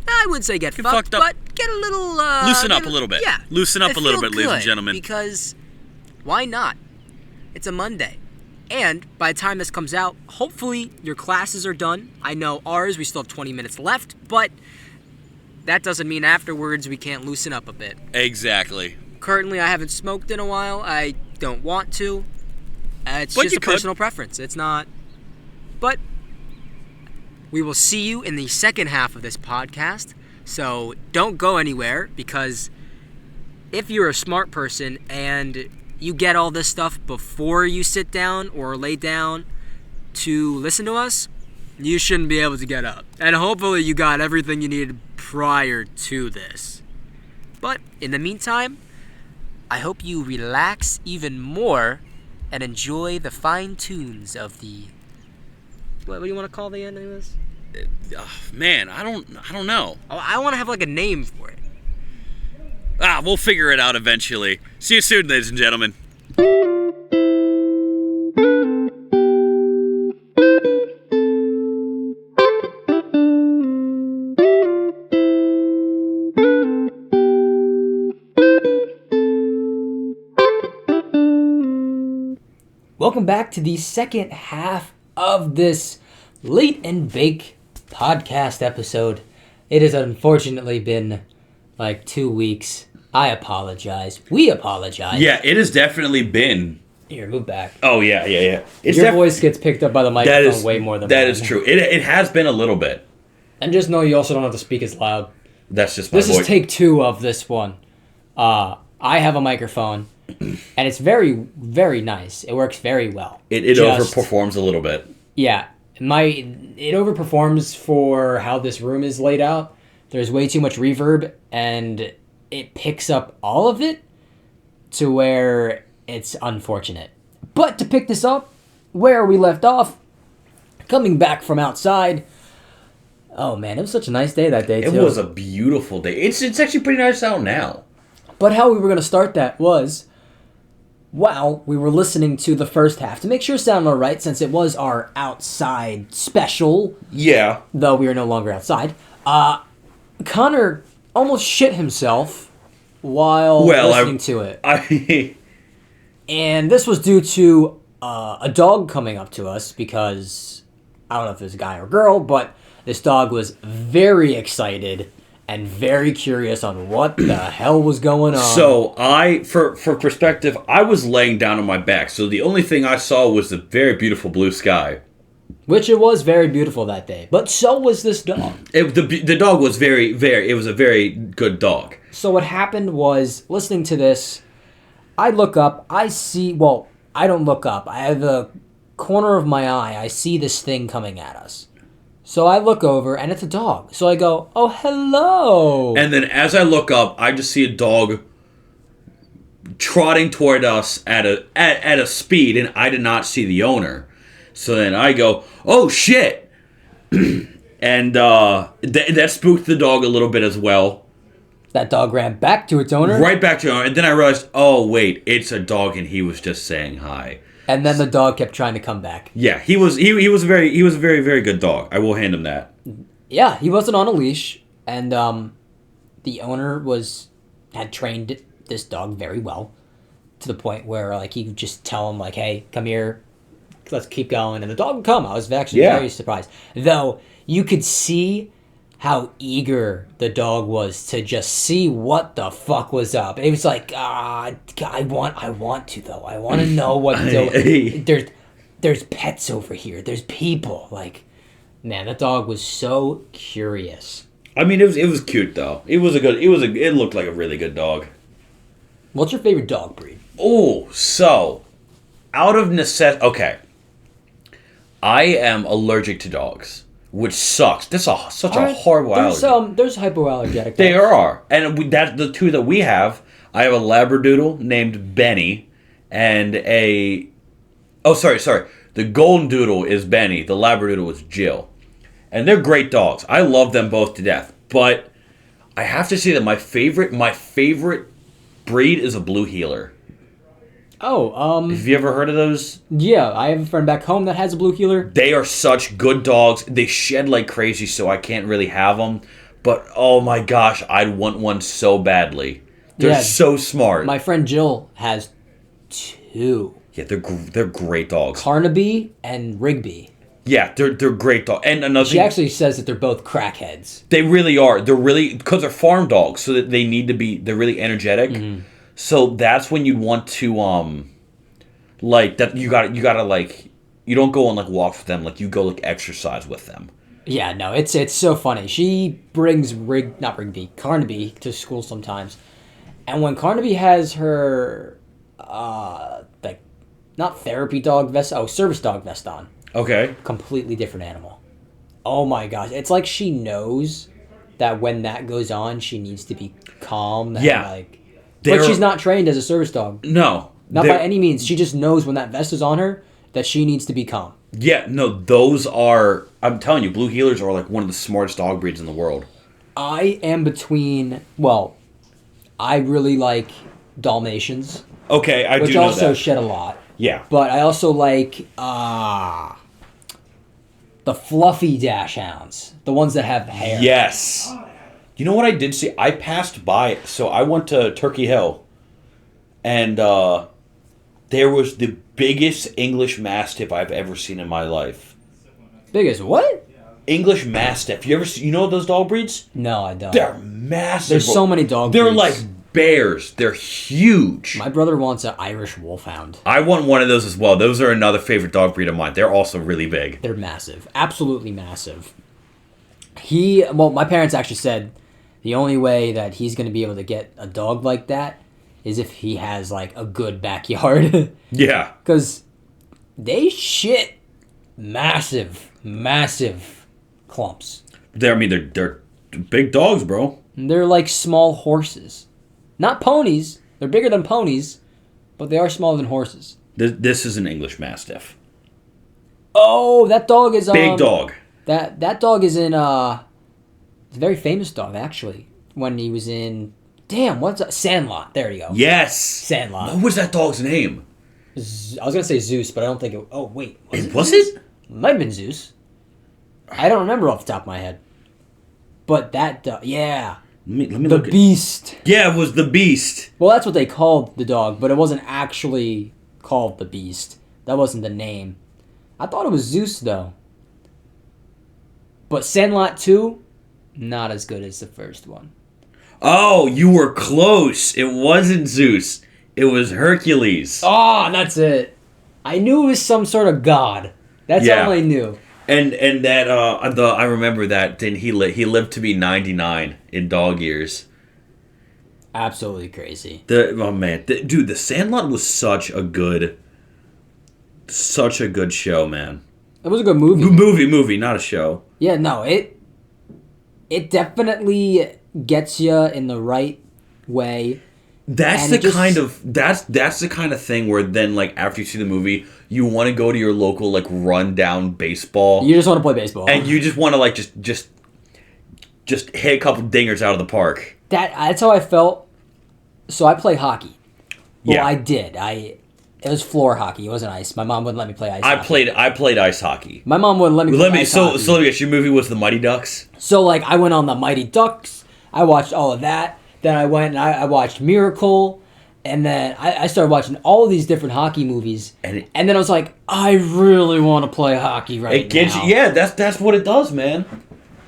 S1: I wouldn't say get fucked up, but get a little...
S2: loosen up a little bit.
S1: Yeah.
S2: Loosen up a little bit, ladies and
S1: good,
S2: gentlemen.
S1: Because, why not? It's a Monday. And by the time this comes out, hopefully your classes are done. I know ours, we still have 20 minutes left, but that doesn't mean afterwards we can't loosen up a bit.
S2: Exactly.
S1: Currently, I haven't smoked in a while. I don't want to. It's just a personal preference. It's not... But... we will see you in the second half of this podcast, so don't go anywhere, because if you're a smart person and you get all this stuff before you sit down or lay down to listen to us, you shouldn't be able to get up. And hopefully you got everything you needed prior to this. But in the meantime, I hope you relax even more and enjoy the fine tunes of the... What do you want to call the ending of this?
S2: Man, I don't know.
S1: I want to have like a name for it.
S2: We'll figure it out eventually. See you soon, ladies and gentlemen.
S1: Welcome back to the second half of this Late and Bake podcast episode. It has unfortunately been like 2 weeks. I apologize. We apologize.
S3: Yeah, it has definitely been.
S1: Here, move back.
S3: Oh, yeah.
S1: Your voice gets picked up by the microphone way more than
S3: that
S1: mine.
S3: is true. It has been a little bit.
S1: And just know you also don't have to speak as loud.
S3: That's just my voice.
S1: This is take 2 of this one. I have a microphone, and it's very, very nice. It works very well.
S3: It overperforms a little bit.
S1: Yeah. It overperforms for how this room is laid out. There's way too much reverb, and it picks up all of it to where it's unfortunate. But to pick this up where we left off, coming back from outside, oh man, it was such a nice day that day too.
S3: It was a beautiful day. It's actually pretty nice out now.
S1: But how we were going to start that was, while we were listening to the first half, to make sure it sounded all right, since it was our outside special.
S3: Yeah.
S1: Though we are no longer outside. Connor almost shit himself while listening to it. And this was due to a dog coming up to us, because I don't know if it was a guy or girl, but this dog was very excited and very curious on what the hell was going on.
S3: So for perspective, I was laying down on my back, so the only thing I saw was the very beautiful blue sky.
S1: Which it was very beautiful that day, but so was this dog.
S3: The dog was it was a very good dog.
S1: So what happened was, listening to this, I look up, I don't look up, I have the corner of my eye, I see this thing coming at us. So I look over, and it's a dog. So I go, oh, hello.
S3: And then as I look up, I just see a dog trotting toward us at a speed, and I did not see the owner. So then I go, oh, shit. And that spooked the dog a little bit as well.
S1: That dog ran back to its owner?
S3: Right back to the owner. And then I realized, oh, wait, it's a dog, and he was just saying hi.
S1: And then the dog kept trying to come back.
S3: Yeah, he was a very, very good dog. I will hand him that.
S1: Yeah, he wasn't on a leash, and the owner had trained this dog very well, to the point where like he could just tell him like, "Hey, come here, let's keep going. And the dog would come. I was actually
S3: Yeah.
S1: very surprised. Though, you could see how eager the dog was to just see what the fuck was up. It was like, I want to, though. I want to know what... There's pets over here. There's people. Like, man, that dog was so curious.
S3: I mean, it was cute though. It looked like a really good dog.
S1: What's your favorite dog breed?
S3: Oh, so out of necessity, okay. I am allergic to dogs, which sucks. That's such a horrible allergy.
S1: There's hypoallergenic dogs.
S3: There are, and that's the two that we have. I have a Labradoodle named Benny, and the Golden Doodle is Benny. The Labradoodle is Jill, and they're great dogs. I love them both to death. But I have to say that my favorite breed is a Blue Heeler.
S1: Oh,
S3: Have you ever heard of those?
S1: yeah, I have a friend back home that has a Blue Heeler.
S3: They are such good dogs. They shed like crazy, so I can't really have them. But oh my gosh, I'd want one so badly. They're
S1: Yeah.
S3: so smart.
S1: My friend Jill has 2.
S3: Yeah, they're great dogs.
S1: Carnaby and Rigby.
S3: Yeah, they're great dogs. And another
S1: She
S3: thing,
S1: actually says that they're both crackheads.
S3: they really are. They're really, because they're farm dogs, so that they need to be. They're really energetic.
S1: Mm-hmm.
S3: So that's when you'd want to like that. You gotta like, you don't go on like walks with them. Like you go like exercise with them.
S1: Yeah, no, it's so funny. She brings Carnaby to school sometimes. And when Carnaby has her like not therapy dog vest, service dog vest on,
S3: Okay.
S1: completely different animal. Oh my gosh, it's like she knows that when that goes on, she needs to be calm. And
S3: Yeah.
S1: but she's not trained as a service dog.
S3: No.
S1: Not by any means. She just knows when that vest is on her that she needs to be calm.
S3: Yeah, no, those are. I'm telling you, Blue Heelers are like one of the smartest dog breeds in the world.
S1: I am between. Well, I really like Dalmatians,
S3: Okay, I
S1: which
S3: do know
S1: also
S3: that.
S1: shed a lot.
S3: Yeah.
S1: But I also like the fluffy Dachshunds, the ones that have hair.
S3: Yes. You know what I did see? I passed by. So I went to Turkey Hill, and there was the biggest English Mastiff I've ever seen in my life.
S1: Biggest what?
S3: English Mastiff. You know those dog breeds?
S1: No, I don't.
S3: They're massive.
S1: There's
S3: bro.
S1: so many dog
S3: They're
S1: breeds.
S3: like bears. They're huge.
S1: My brother wants an Irish Wolfhound.
S3: I want one of those as well. Those are another favorite dog breed of mine. They're also really big.
S1: They're massive. Absolutely massive. My parents actually said the only way that he's going to be able to get a dog like that is if he has, like, a good backyard.
S3: Yeah.
S1: Because they shit massive clumps.
S3: They're big dogs, bro.
S1: They're like small horses. Not ponies. They're bigger than ponies, but they are smaller than horses.
S3: This is an English Mastiff.
S1: Oh, that dog is...
S3: Big dog.
S1: That dog is in... It's a very famous dog, actually. When he was in... Damn, what's that? Sandlot. There you go.
S3: Yes.
S1: Sandlot.
S3: What was that dog's name?
S1: I was going to say Zeus, but I don't think it... Oh, wait.
S3: Was
S1: Zeus?
S3: it?
S1: Might have been Zeus. I don't remember off the top of my head. But that dog... Yeah.
S3: Let me
S1: The
S3: look.
S1: Beast.
S3: Yeah, it was the Beast.
S1: Well, that's what they called the dog, but it wasn't actually called the Beast. That wasn't the name. I thought it was Zeus, though. But Sandlot 2, not as good as the first one.
S3: Oh, you were close. It wasn't Zeus. It was Hercules.
S1: Oh, that's it. I knew it was some sort of god. That's
S3: Yeah.
S1: all I knew.
S3: And that I remember that. Then he lived to be 99 in dog years.
S1: Absolutely crazy.
S3: Dude, The Sandlot was such a good show, man.
S1: It was a good movie.
S3: Movie, not a show.
S1: Yeah, no, it definitely gets you in the right way.
S3: That's
S1: And
S3: the
S1: it just-
S3: kind of that's the kind of thing where then like after you see the movie, you want to go to your local like rundown baseball,
S1: You just want to play baseball.
S3: and you just want to like just hit a couple dingers out of the park.
S1: That's how I felt. So I play hockey. Well,
S3: Yeah.
S1: I did. It was floor hockey. It wasn't ice. My mom wouldn't let me play ice.
S3: I
S1: hockey.
S3: played ice hockey.
S1: My mom wouldn't let me. Play ice hockey.
S3: So let me guess. Your movie was the Mighty Ducks.
S1: So like I went on the Mighty Ducks. I watched all of that. Then I went and I watched Miracle, And then I started watching all of these different hockey movies,
S3: And
S1: and then I was like, I really want to play hockey right
S3: it gets
S1: now.
S3: you. Yeah, that's what it does, man.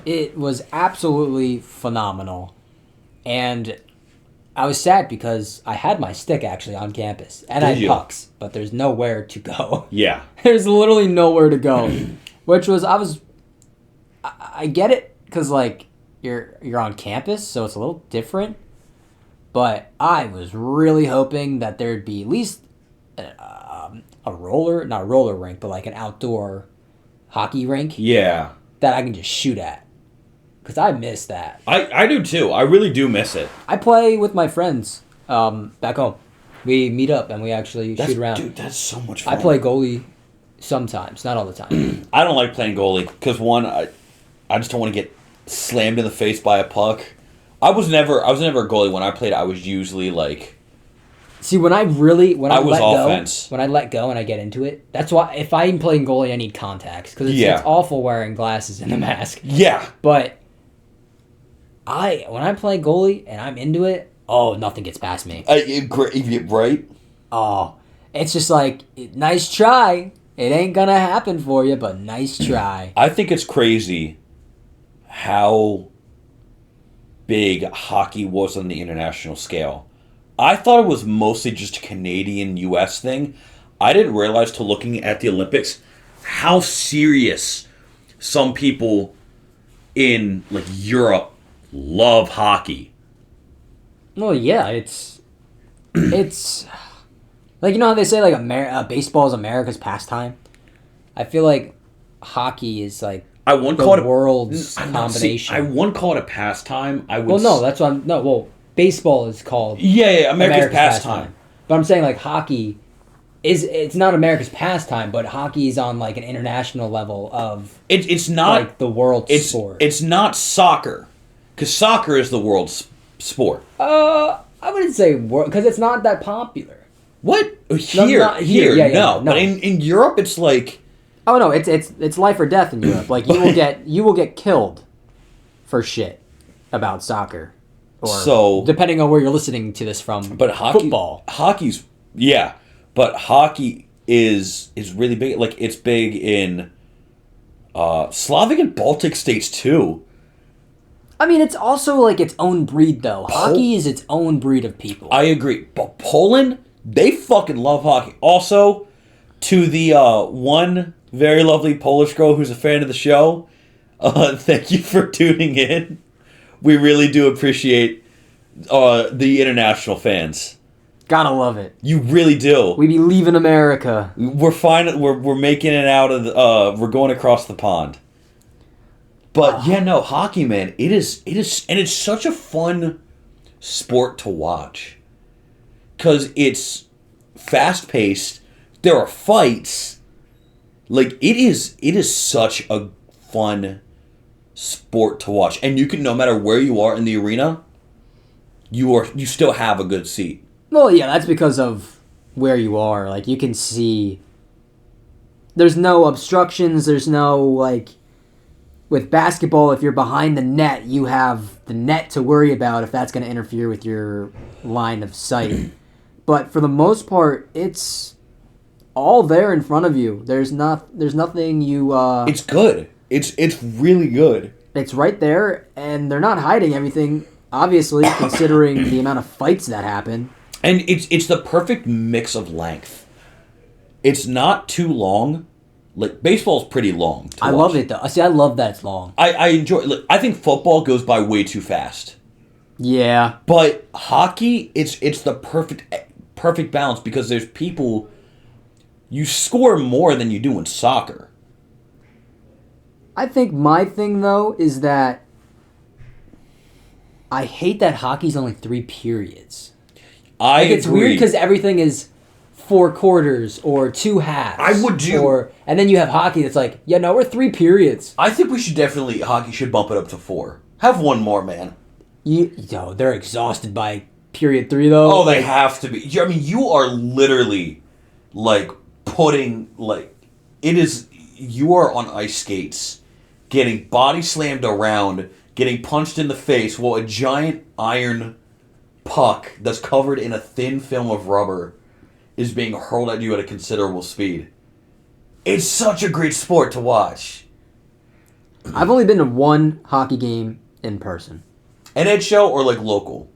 S1: It was absolutely phenomenal, and I was sad because I had my stick actually on campus, and I
S3: Did
S1: had
S3: you?
S1: pucks, but there's nowhere to go.
S3: Yeah.
S1: There's literally nowhere to go, which was I get it because like you're on campus, so it's a little different. But I was really hoping that there'd be at least a not a roller rink, but like an outdoor hockey rink
S3: Yeah.
S1: that I can just shoot at. Because I miss that.
S3: I do too. I really do miss it.
S1: I play with my friends back home. We meet up and we actually shoot around.
S3: Dude, that's so much fun.
S1: I play goalie sometimes, not all the time.
S3: I don't like playing goalie because one, I just don't want to get slammed in the face by a puck. I was never a goalie when I played. I was usually like,
S1: See, when I
S3: was
S1: let
S3: offense.
S1: go, when I let go and I get into it, that's why if I'm playing goalie, I need contacts because
S3: Yeah.
S1: it's awful wearing glasses and a mask.
S3: yeah,
S1: But when I play goalie and I'm into it, oh, nothing gets past me.
S3: right.
S1: Oh, it's just like nice try. It ain't gonna happen for you, but nice try.
S3: I think it's crazy how big hockey was on the international scale. I thought it was mostly just a Canadian-U.S. thing. I didn't realize till looking at the Olympics how serious some people in like Europe love hockey.
S1: Well, yeah, it's like you know how they say like baseball is America's pastime. I feel like hockey is like
S3: I wouldn't
S1: the
S3: call it
S1: world's
S3: See,
S1: combination.
S3: I wouldn't call it a pastime. I would.
S1: Well, no, that's what I'm. No, well, baseball is called
S3: yeah, America's pastime.
S1: But I'm saying like hockey it's not America's pastime, but hockey is on like an international level of
S3: It's not
S1: like the world sport.
S3: It's not soccer, because soccer is the world's sport.
S1: I wouldn't say because it's not that popular.
S3: What here?
S1: not here. Yeah,
S3: no.
S1: no.
S3: But in Europe, it's like
S1: Oh no, it's life or death in Europe. Like you will get killed for shit about soccer. Or
S3: So-
S1: depending on where you're listening to this from,
S3: but
S1: football.
S3: Hockey's but hockey is really big. Like it's big in Slavic and Baltic states too.
S1: I mean, it's also like its own breed though. Hockey is its own breed of people.
S3: I agree. But Poland, they fucking love hockey. Also, to the one very lovely Polish girl who's a fan of the show, thank you for tuning in. We really do appreciate the international fans.
S1: Gotta love it.
S3: You really do.
S1: We be leaving America.
S3: We're fine. We're making it out of. We're going across the pond. But yeah, no, hockey, man. It is, and it's such a fun sport to watch. Cause it's fast paced. There are fights. Like it is such a fun sport to watch, and you can, no matter where you are in the arena, you still have a good seat.
S1: Well, yeah, that's because of where you are. Like, you can see... There's no obstructions, there's no, like... With basketball, if you're behind the net, you have the net to worry about if that's going to interfere with your line of sight. But for the most part, it's all there in front of you. There's nothing you...
S3: It's good. It's really good.
S1: It's right there, and they're not hiding everything, obviously, considering the amount of fights that happen.
S3: And it's the perfect mix of length. It's not too long. Like baseball's pretty long.
S1: I love it though. See, I love that it's long.
S3: I enjoy. Like, I think football goes by way too fast.
S1: Yeah.
S3: But hockey, it's the perfect balance because there's people. You score more than you do in soccer.
S1: I think my thing though is that I hate that hockey's only 3 periods. It's weird because everything is 4 quarters or 2 halves.
S3: I would do.
S1: And then you have hockey that's like, yeah, no, we're 3 periods.
S3: I think we should definitely hockey should bump it up to 4. Have one more, man.
S1: They're exhausted by period 3 though.
S3: Oh, they have to be. I mean, you are literally like putting like it is. You are on ice skates, getting body slammed around, getting punched in the face while a giant iron puck that's covered in a thin film of rubber is being hurled at you at a considerable speed. It's such a great sport to watch.
S1: I've only been to one hockey game in person.
S3: NHL or like local?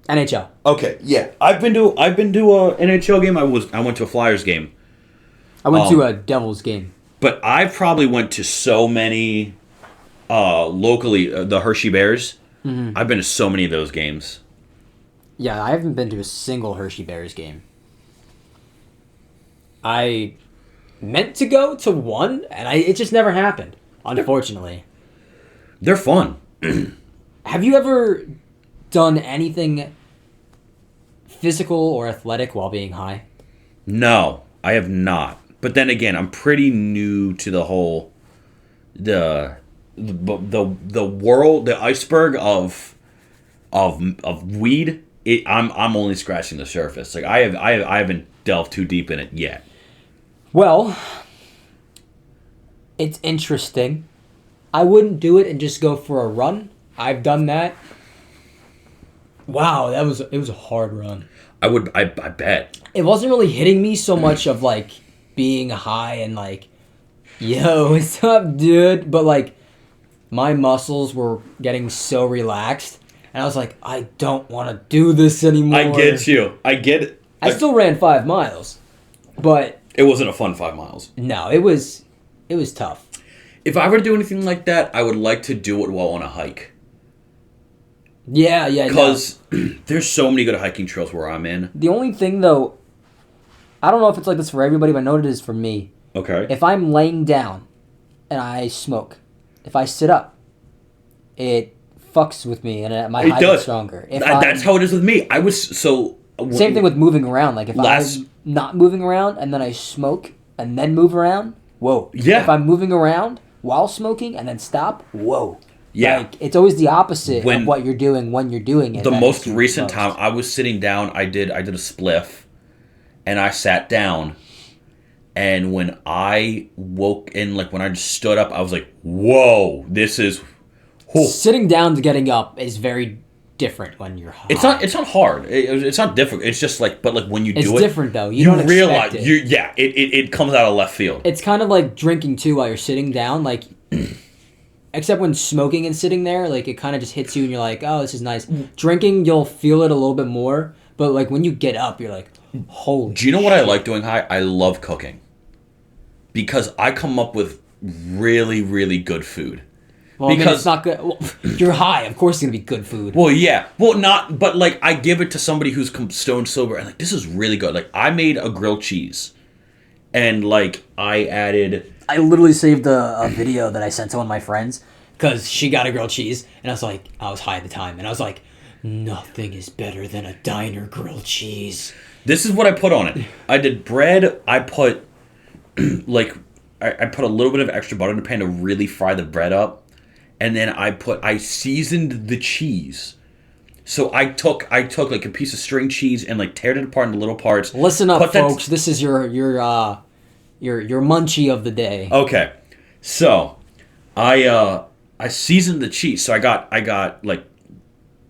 S1: NHL.
S3: Okay, yeah. I've been to a NHL game. I went to a Flyers game.
S1: I went to a Devils game.
S3: But I probably went to so many locally, the Hershey Bears.
S1: Mm-hmm.
S3: I've been to so many of those games.
S1: Yeah, I haven't been to a single Hershey Bears game. I meant to go to one, and it just never happened, unfortunately.
S3: They're fun.
S1: Have you ever done anything physical or athletic while being high?
S3: No, I have not. But then again, I'm pretty new to the whole the world, the iceberg of weed. I'm only scratching the surface. Like I haven't delved too deep in it yet.
S1: Well, it's interesting. I wouldn't do it and just go for a run. I've done that. Wow, it was a hard run.
S3: I bet.
S1: It wasn't really hitting me so much of like being high and like, yo, what's up, dude? But like, my muscles were getting so relaxed, and I was like, I don't want to do this anymore.
S3: I get you. I get it.
S1: I still ran 5 miles, but
S3: It wasn't a fun 5 miles.
S1: no, it was tough.
S3: If I were to do anything like that, I would like to do it while on a hike.
S1: Yeah.
S3: Because there's so many good hiking trails where I'm in.
S1: The only thing though, I don't know if it's like this for everybody, but I know it is for me.
S3: Okay.
S1: If I'm laying down and I smoke, if I sit up, it fucks with me and my high gets stronger.
S3: That's how it is with me. I was so...
S1: Same thing with moving around. Like if I'm not moving around and then I smoke and then move around, whoa.
S3: Yeah.
S1: If I'm moving around while smoking and then stop, whoa.
S3: Yeah.
S1: Like it's always the opposite
S3: When-
S1: of what you're doing when you're doing it.
S3: The
S1: that
S3: most
S1: makes you
S3: recent
S1: most.
S3: time I was sitting down, I did a spliff, and I sat down, and when I woke in, like when I just stood up, I was like, "Whoa, this is."
S1: Sitting down to getting up is very different when you're high.
S3: It's not hard. It's not difficult. It's just like, but like when you do
S1: It's
S3: it,
S1: different though. You don't
S3: realize
S1: expect it.
S3: it comes out of left field.
S1: It's kind of like drinking too while you're sitting down, like. Except when smoking and sitting there, like it kind of just hits you and you're like, oh, this is nice. Drinking, you'll feel it a little bit more, but like when you get up, you're like, holy.
S3: Do you know what I like doing high? I love cooking. Because I come up with really, really good food.
S1: Well, I mean,
S3: because
S1: it's not good. Well, you're high, of course it's gonna be good food.
S3: Well, yeah. Well, not, but like I give it to somebody who's stone sober and like, this is really good. Like I made a grilled cheese. And like I added...
S1: I literally saved a video that I sent to one of my friends because she got a grilled cheese, and I was high at the time, and I was like, nothing is better than a diner grilled cheese.
S3: This is what I put on it. I did bread. I put like I put a little bit of extra butter in the pan to really fry the bread up, and then I seasoned the cheese. So I took like a piece of string cheese and like teared it apart into little parts.
S1: Listen up,
S3: Put that-
S1: folks. This is your munchie of the day.
S3: Okay, so I seasoned the cheese. So I got like,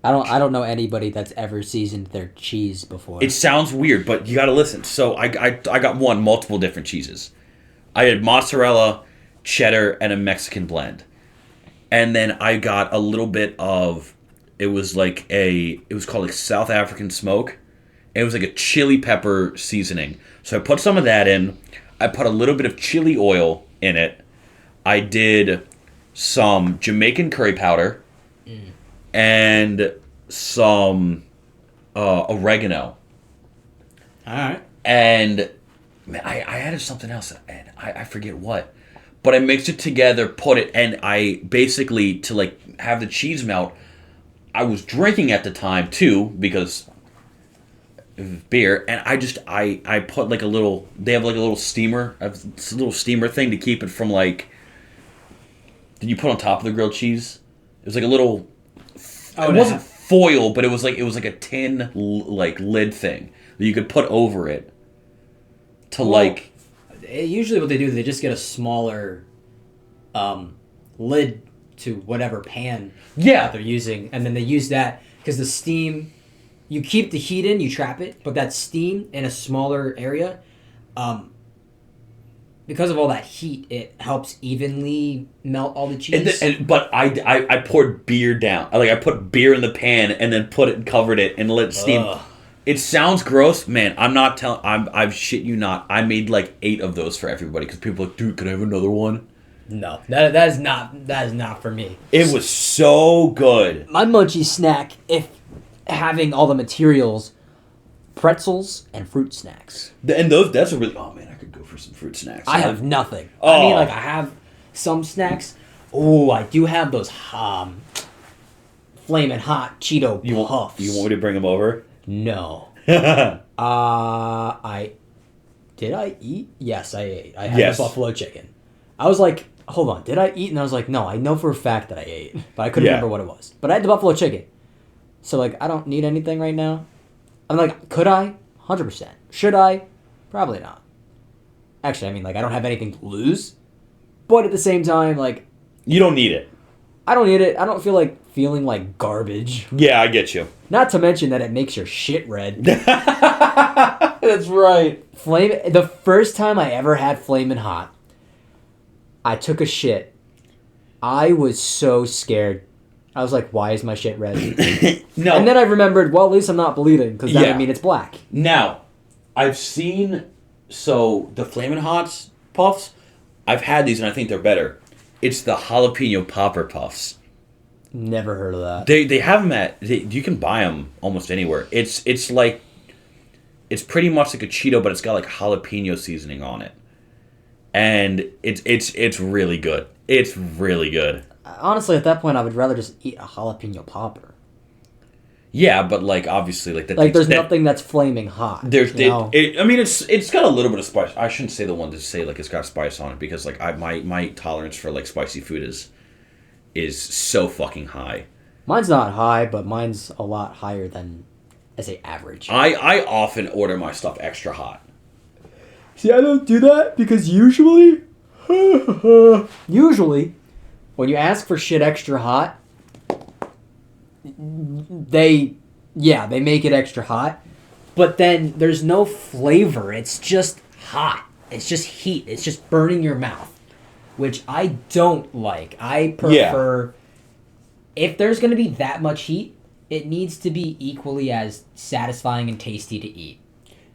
S1: I don't know anybody that's ever seasoned their cheese before.
S3: it sounds weird, but you got to listen. So I got multiple different cheeses. I had mozzarella, cheddar, and a Mexican blend, and then I got a little bit of it was called like South African smoke. It was like a chili pepper seasoning. So I put some of that in. I put a little bit of chili oil in it. I did some Jamaican curry powder and some oregano.
S1: All right.
S3: And man, I added something else, and I forget what. But I mixed it together, put it, and I basically, to like have the cheese melt, I was drinking at the time too, because beer, and I put like a little, they have like a little steamer, it's a little steamer thing to keep it from like, did you put on top of the grilled cheese? It was like a little, it wasn't foil, but it was like a tin like lid thing that you could put over it to like.
S1: Usually what they do is they just get a smaller lid to whatever pan that they're using, and then they use that because the steam you keep the heat in, you trap it, but that steam in a smaller area, because of all that heat, it helps evenly melt all the cheese.
S3: But I poured beer down. I put beer in the pan and then covered it and let it steam.
S1: Ugh.
S3: It sounds gross, man. I'm not telling. I'm shit you not. I made like 8 of those for everybody because people were like, dude, can I have another one?
S1: No, that is not for me.
S3: It was so good.
S1: My munchie snack, if having all the materials, pretzels and fruit snacks.
S3: And that's a really. Oh man, I could go for some fruit snacks.
S1: I have nothing.
S3: Oh.
S1: I mean, like I have some snacks. Oh, I do have those flaming hot Cheeto puffs.
S3: You want me to bring them over?
S1: No. Did I eat? Yes, I ate. I had
S3: Yes.
S1: the buffalo chicken. I was like, hold on, did I eat? And I was like, no, I know for a fact that I ate, but I couldn't
S3: Yeah.
S1: remember what it was. But I had the buffalo chicken, so like I don't need anything right now. I'm like, could I? 100%. Should I? Probably not. Actually, I mean, like I don't have anything to lose, but at the same time, like
S3: You don't need it.
S1: I don't need it. I don't feel like feeling like garbage.
S3: Yeah, I get you.
S1: Not to mention that it makes your shit red.
S3: That's right.
S1: The first time I ever had Flamin' Hot, I took a shit. I was so scared. I was like, why is my shit red?
S3: No.
S1: And then I remembered, well, at least I'm not bleeding, because that
S3: Yeah.
S1: would mean it's black.
S3: Now, I've seen the Flamin' Hots puffs. I've had these and I think they're better. It's the jalapeno popper puffs.
S1: Never heard of that.
S3: They have them you can buy them almost anywhere. It's pretty much like a Cheeto, but it's got like jalapeno seasoning on it, and it's really good. It's really good.
S1: Honestly, at that point, I would rather just eat a jalapeno popper.
S3: Yeah, but like obviously like that.
S1: Like, there's nothing that's flaming hot.
S3: I mean, it's got a little bit of spice. I shouldn't say the one to say like it's got spice on it because like my tolerance for like spicy food is so fucking high.
S1: Mine's not high, but mine's a lot higher than, I say, average.
S3: I often order my stuff extra hot.
S1: See, I don't do that because usually, when you ask for shit extra hot, they make it extra hot, but then there's no flavor. It's just hot. It's just heat. It's just burning your mouth, which I don't like. I prefer, if there's going to be that much heat, it needs to be equally as satisfying and tasty to eat.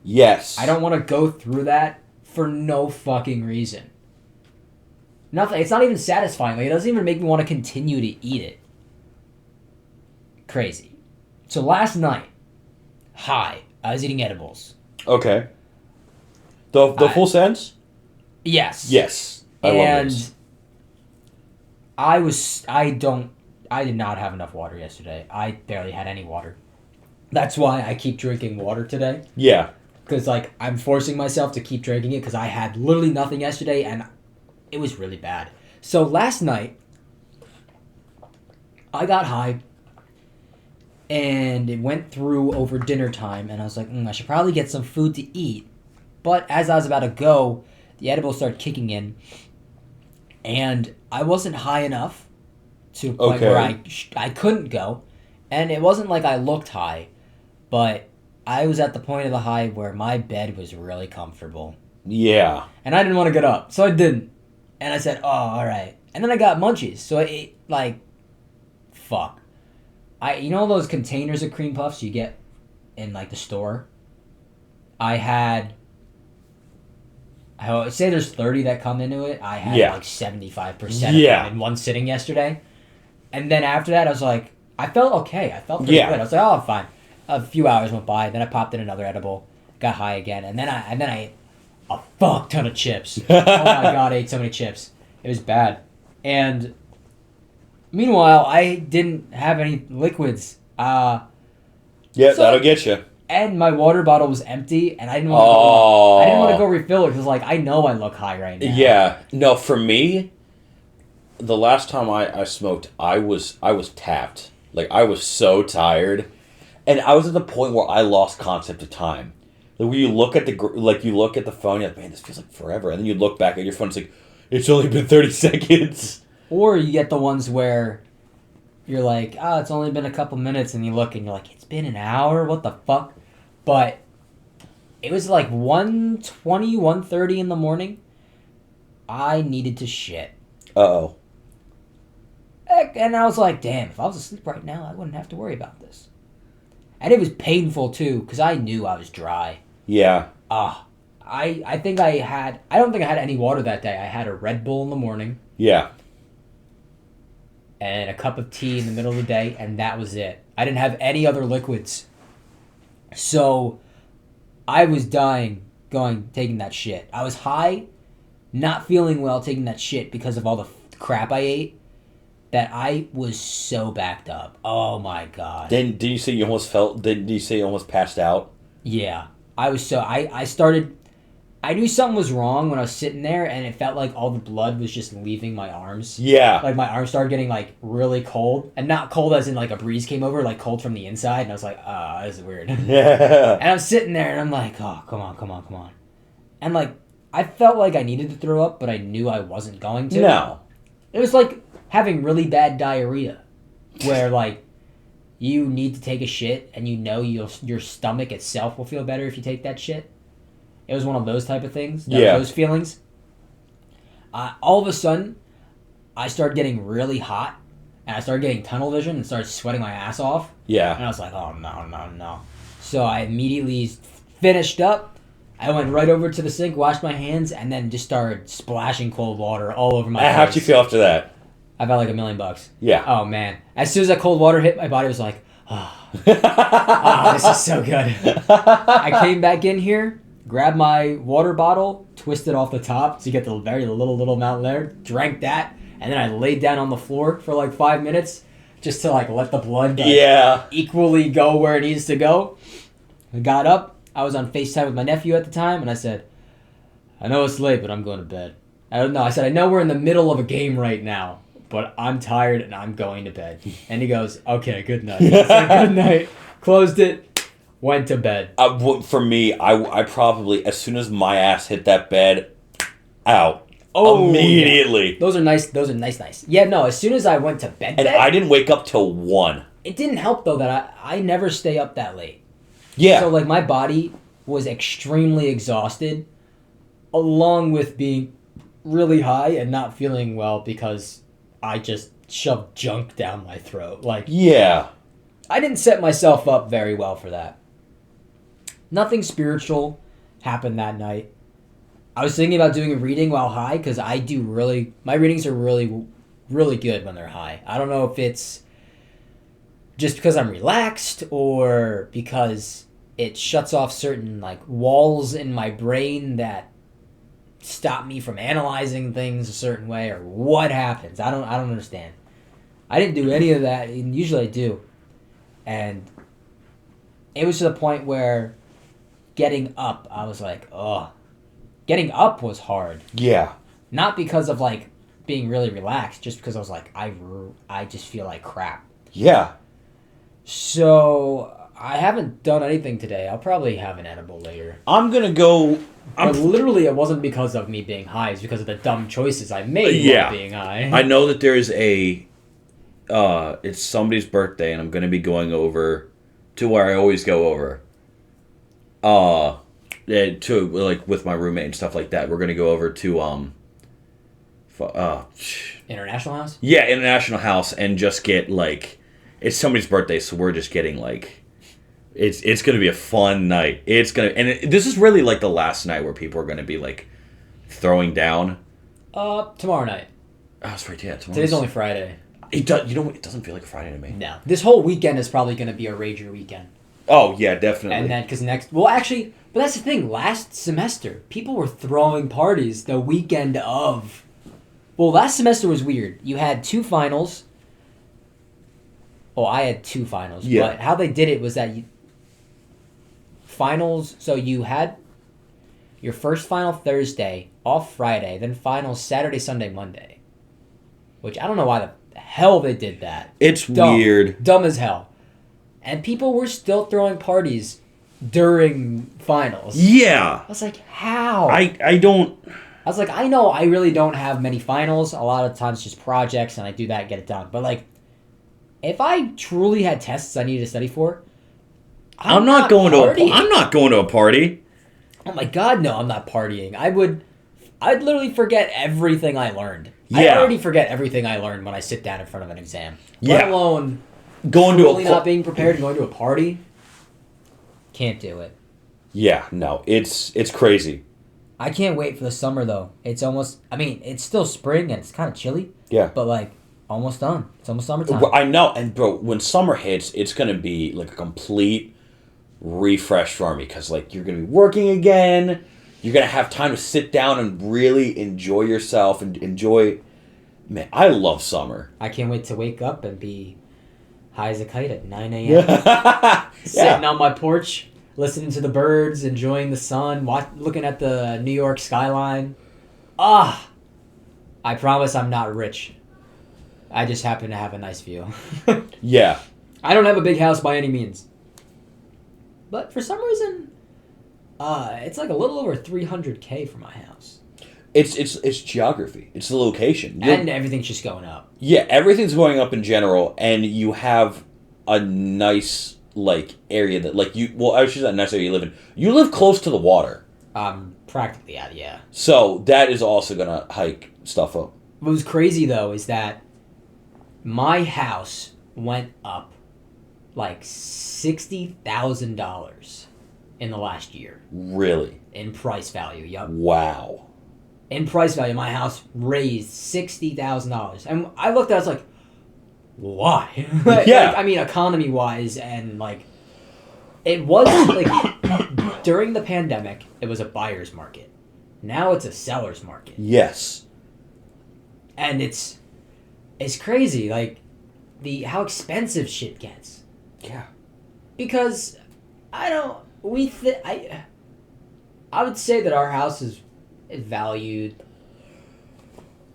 S3: Yes.
S1: I don't want to go through that for no fucking reason. Nothing. It's not even satisfying. Like, it doesn't even make me want to continue to eat it. Crazy. So last night, I was eating edibles.
S3: Okay. The full sense?
S1: Yes.
S3: Yes. I love this.
S1: I did not have enough water yesterday. I barely had any water. That's why I keep drinking water today.
S3: Yeah.
S1: Because, like, I'm forcing myself to keep drinking it because I had literally nothing yesterday and it was really bad. So last night, I got high and it went through over dinner time and I was like, I should probably get some food to eat. But as I was about to go, the edibles started kicking in and I wasn't high enough to a point where I couldn't go. And it wasn't like I looked high, but I was at the point of the high where my bed was really comfortable.
S3: Yeah.
S1: And I didn't want to get up, so I didn't. And I said, oh, all right. And then I got munchies, so I ate, like, fuck. You know those containers of cream puffs you get in, like, the store? I had, I would say there's 30 that come into it. I had, like, 75% of them in one sitting yesterday. And then after that, I was like, I felt okay. I felt pretty good. I was like, oh, I'm fine. A few hours went by, then I popped in another edible, got high again, and then I ate a fuck ton of chips. Oh my god, I ate so many chips. It was bad. And meanwhile, I didn't have any liquids.
S3: Yeah, that'll get you.
S1: And my water bottle was empty, and I didn't want to go refill it because, like, I know I look high right now.
S3: Yeah. No, for me, the last time I smoked, I was tapped. Like, I was so tired. And I was at the point where I lost concept of time. Like, when you look at the phone, you're like, man, this feels like forever. And then you look back at your phone, it's like, it's only been 30 seconds.
S1: Or you get the ones where you're like, oh, it's only been a couple minutes, and you look and you're like, it's been an hour? What the fuck? But it was like 1:20, 1:30 in the morning. I needed to shit.
S3: Uh-oh.
S1: And I was like, damn, if I was asleep right now, I wouldn't have to worry about this. And it was painful, too, because I knew I was dry.
S3: Yeah.
S1: I think I don't think I had any water that day. I had a Red Bull in the morning.
S3: Yeah.
S1: And a cup of tea in the middle of the day, and that was it. I didn't have any other liquids. So I was dying taking that shit. I was high, not feeling well taking that shit because of all the crap I ate, that I was so backed up. Oh my god.
S3: Did you say you almost passed out?
S1: Yeah. I was so I knew something was wrong when I was sitting there, and it felt like all the blood was just leaving my arms.
S3: Yeah.
S1: Like my arms started getting like really cold, and not cold as in like a breeze came over, like cold from the inside, and I was like, this is weird.
S3: Yeah.
S1: And I'm sitting there, and I'm like, oh, come on. And like, I felt like I needed to throw up, but I knew I wasn't going to.
S3: No.
S1: It was like having really bad diarrhea, where like, you need to take a shit, and you know your stomach itself will feel better if you take that shit. It was one of those type of things. Those feelings. All of a sudden, I started getting really hot, and I started getting tunnel vision and started sweating my ass off.
S3: Yeah.
S1: And I was like, oh, no. So I immediately finished up. I went right over to the sink, washed my hands, and then just started splashing cold water all over my face.
S3: How'd you feel after that?
S1: I felt like $1,000,000.
S3: Yeah.
S1: Oh, man. As soon as that cold water hit, my body was like, oh, this is so good. I came back in here, grabbed my water bottle, twisted off the top to get the very little amount there, drank that, and then I laid down on the floor for like 5 minutes just to like let the blood equally go where it needs to go. I got up. I was on FaceTime with my nephew at the time, and I said, I know it's late, but I'm going to bed. I said, I know we're in the middle of a game right now, but I'm tired and I'm going to bed. And he goes, okay, good night. I said, good night. Closed it, went to bed.
S3: For me, I probably, as soon as my ass hit that bed, out.
S1: Oh,
S3: immediately.
S1: Yeah. Those are nice. Yeah, no, as soon as I went to bed.
S3: And I didn't wake up till 1.
S1: It didn't help, though, that I never stay up that late.
S3: Yeah.
S1: So, like, my body was extremely exhausted, along with being really high and not feeling well because I just shoved junk down my throat. Like,
S3: yeah.
S1: I didn't set myself up very well for that. Nothing spiritual happened that night. I was thinking about doing a reading while high because my readings are really, really good when they're high. I don't know if it's just because I'm relaxed or because it shuts off certain like walls in my brain that stop me from analyzing things a certain way, or what happens. I don't understand. I didn't do any of that, and usually I do. And it was to the point where getting up, I was like, ugh. Getting up was hard.
S3: Yeah.
S1: Not because of like being really relaxed, just because I was like, I just feel like crap.
S3: Yeah.
S1: So I haven't done anything today. I'll probably have an edible later.
S3: I'm gonna go.
S1: But literally, it wasn't because of me being high. It's because of the dumb choices I made while being high.
S3: I know that there's it's somebody's birthday, and I'm gonna be going over to where I always go over. To like with my roommate and stuff like that. We're gonna go over to
S1: International House?
S3: Yeah, International House, and just get like, it's somebody's birthday, so we're just getting like, it's gonna be a fun night. This is really like the last night where people are gonna be like throwing down.
S1: Tomorrow night.
S3: Oh, that's right. Yeah, tomorrow.
S1: Today's only Friday.
S3: It does. You know what? It doesn't feel like a Friday to me.
S1: No, this whole weekend is probably gonna be a rager weekend.
S3: Oh yeah, definitely.
S1: And then but that's the thing. Last semester, people were throwing parties the weekend of. Well, last semester was weird. You had 2 finals. Oh, I had 2 finals.
S3: Yeah.
S1: But how they did it was that finals. So you had your first final Thursday, off Friday, then finals Saturday, Sunday, Monday. Which I don't know why the hell they did that.
S3: It's weird.
S1: Dumb as hell. And people were still throwing parties during finals.
S3: Yeah.
S1: I was like, how?
S3: I don't...
S1: I was like, I know I really don't have many finals. A lot of times just projects, and I do that, get it done. But, like, if I truly had tests I needed to study for,
S3: I'm not going
S1: partying.
S3: I'm not going to a party.
S1: Oh my god, no, I'm not partying. I'd literally forget everything I learned. I
S3: Yeah.
S1: already forget everything I learned when I sit down in front of an exam.
S3: Yeah.
S1: Let alone
S3: Going to
S1: truly
S3: a
S1: not being prepared and going to a party. Can't do it.
S3: Yeah, no, it's crazy.
S1: I can't wait for the summer though. It's almost, I mean, it's still spring and it's kind of chilly.
S3: Yeah.
S1: But like, almost done. It's almost summertime.
S3: Well, I know, and bro, when summer hits, it's gonna be like a complete refresh for me because like you're gonna be working again. You're gonna have time to sit down and really enjoy yourself and enjoy. Man, I love summer.
S1: I can't wait to wake up and be high as a kite at 9 a.m. Sitting on my porch, listening to the birds, enjoying the sun, looking at the New York skyline. I promise I'm not rich. I just happen to have a nice view.
S3: Yeah.
S1: I don't have a big house by any means. But for some reason, it's like a little over $300K for my house.
S3: It's geography. It's the location.
S1: And everything's just going up.
S3: Yeah, everything's going up in general, and you have a nice like area that like you. Well, actually, not nice area you live in. You live close to the water,
S1: Practically, yeah.
S3: so that is also gonna hike stuff up.
S1: What was crazy though is that my house went up like $60,000 in the last year
S3: Really?
S1: in price value. Yup.
S3: Wow.
S1: In price value, my house raised $60,000, and I looked at it, I was like, why?
S3: Yeah.
S1: Like, I mean, economy wise, and like, it was like during the pandemic, it was a buyer's market. Now it's a seller's market.
S3: Yes.
S1: And it's crazy, like how expensive shit gets.
S3: Yeah.
S1: Because I would say that our house is valued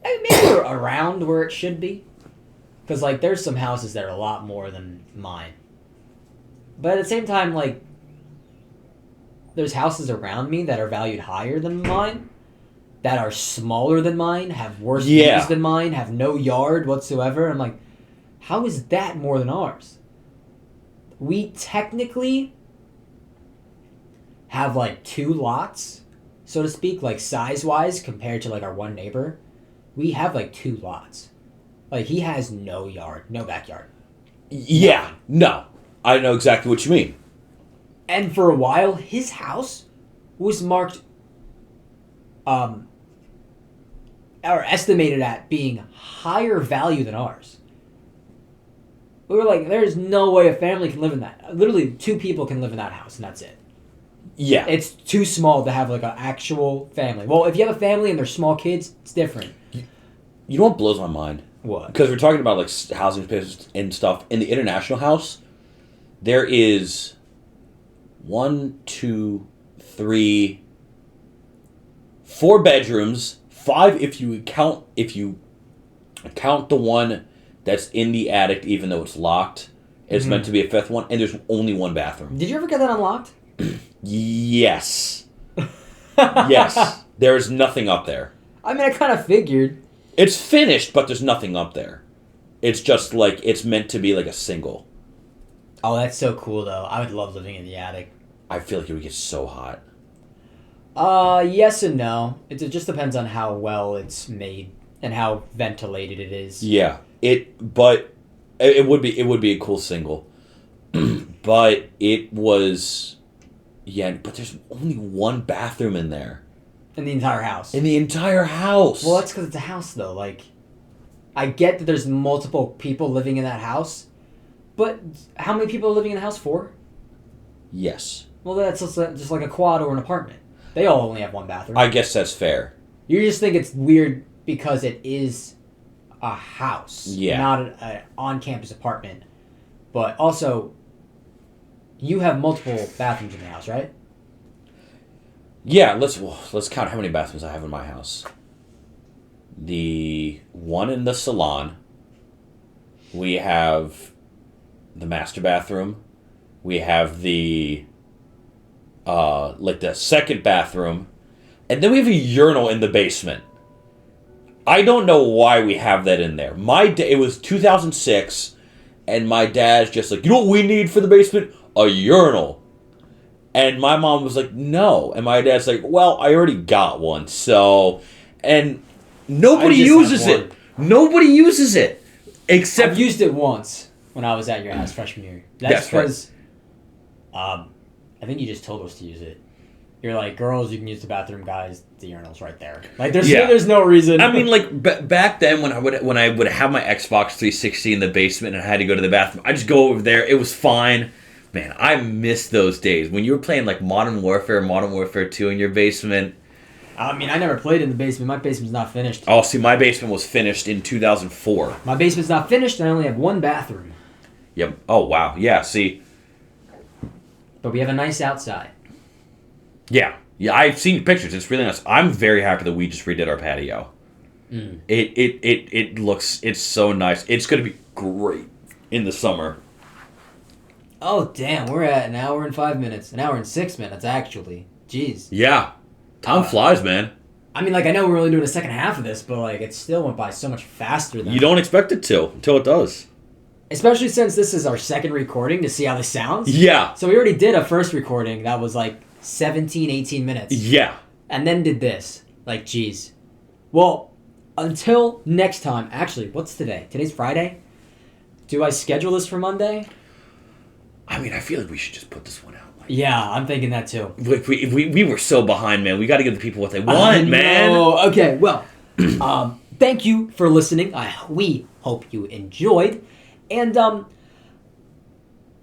S1: maybe around where it should be. Because like there's some houses that are a lot more than mine. But at the same time, like there's houses around me that are valued higher than mine, that are smaller than mine, have worse views than mine, have no yard whatsoever. I'm like, how is that more than ours? We technically have like 2 lots, so to speak, like size-wise compared to like our one neighbor. We have like 2 lots. Like he has no yard, no backyard.
S3: Yeah. No. I know exactly what you mean.
S1: And for a while, his house was marked, or estimated at being higher value than ours. We were like, there's no way a family can live in that. Literally, 2 people can live in that house, and that's it.
S3: Yeah.
S1: It's too small to have like an actual family. Well, if you have a family and they're small kids, it's different.
S3: You know what blows my mind?
S1: What?
S3: Because we're talking about like housing spaces and stuff. In the International House, there is 1, 2, 3, 4 bedrooms. 5 if you count the one that's in the attic, even though it's locked. It's meant to be a 5th one, and there's only 1 bathroom.
S1: Did you ever get that unlocked?
S3: Yes. Yes. There is nothing up there.
S1: I mean, I kind of figured.
S3: It's finished, but there's nothing up there. It's just like it's meant to be like a single.
S1: Oh, that's so cool, though. I would love living in the attic.
S3: I feel like it would get so hot.
S1: Yes and no. It just depends on how well it's made and how ventilated it is.
S3: Yeah. But it would be a cool single. But it was but there's only 1 bathroom in there.
S1: In the entire house.
S3: In the entire house.
S1: Well, that's because it's a house, though. Like, I get that there's multiple people living in that house, but how many people are living in the house? 4?
S3: Yes.
S1: Well, that's just like a quad or an apartment. They all only have 1 bathroom.
S3: I guess that's fair.
S1: You just think it's weird because it is a house, not an on-campus apartment. But also, you have multiple bathrooms in the house, right?
S3: Yeah, let's count how many bathrooms I have in my house. The one in the salon. We have the master bathroom. We have the like the second bathroom, and then we have a urinal in the basement. I don't know why we have that in there. It was 2006, And my dad's just like, you know what we need for the basement? A urinal. And my mom was like, no. And my dad's like, well, I already got one. So, and nobody
S1: I just
S3: uses
S1: have
S3: it. Nobody uses it. Except
S1: I've used it once when I was at your house freshman year. That's
S3: That's right.
S1: because I think you just told us to use it. You're like, girls, you can use the bathroom, guys, the urinal's right there. Like, there's no reason.
S3: I mean, like back then when I would have my Xbox 360 in the basement and I had to go to the bathroom, I just go over there. It was fine. Man, I miss those days when you were playing like Modern Warfare 2 in your basement.
S1: I mean, I never played in the basement. My basement's not finished.
S3: Oh, see, my basement was finished in 2004.
S1: My basement's not finished, and I only have one bathroom.
S3: Yep. Oh wow. Yeah. See.
S1: But we have a nice outside.
S3: Yeah. Yeah. I've seen pictures. It's really nice. I'm very happy that we just redid our patio. It looks. It's so nice. It's gonna be great in the summer.
S1: Oh, damn. We're at an hour and 5 minutes. An hour and 6 minutes, actually. Jeez.
S3: Yeah. Time flies, man.
S1: I mean, like, I know we're only doing a second half of this, but, like, it still went by so much faster than...
S3: You don't expect it to until it does.
S1: Especially since this is our second recording to see how this sounds.
S3: Yeah.
S1: So we already did a first recording that was, like, 17, 18 minutes.
S3: Yeah.
S1: And then did this. Like, jeez. Well, until next time... Actually, what's today? Today's Friday? Do I schedule this for Monday?
S3: I mean, I feel like we should just put this one out.
S1: Yeah, I'm thinking that too.
S3: We were so behind, man. We got to give the people what they want, man.
S1: Okay, well, thank you for listening. We hope you enjoyed. And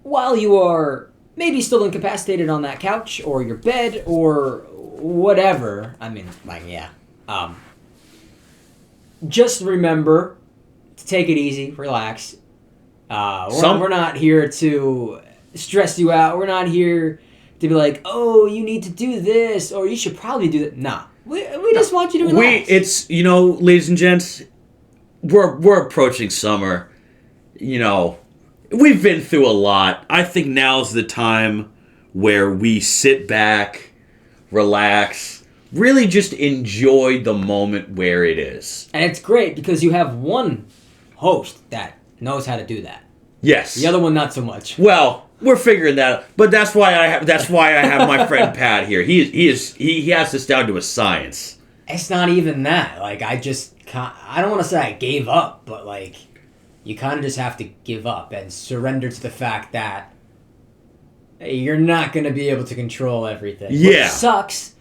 S1: while you are maybe still incapacitated on that couch or your bed or whatever, I mean, like, yeah. Just remember to take it easy, relax. We're not here to stress you out. We're not here to be like, oh, you need to do this, or you should probably do that. Nah. We just want you to relax.
S3: It's, ladies and gents, we're approaching summer. We've been through a lot. I think now's the time where we sit back, relax, really just enjoy the moment where it is.
S1: And it's great because you have one host that knows how to do that.
S3: Yes.
S1: The other one, not so much.
S3: Well, we're figuring that out. But that's why I have my friend Pat here. He has this down to a science.
S1: It's not even that. Like, I don't want to say I gave up, but, like, you kind of just have to give up and surrender to the fact that you're not going to be able to control everything.
S3: Yeah.
S1: Which sucks,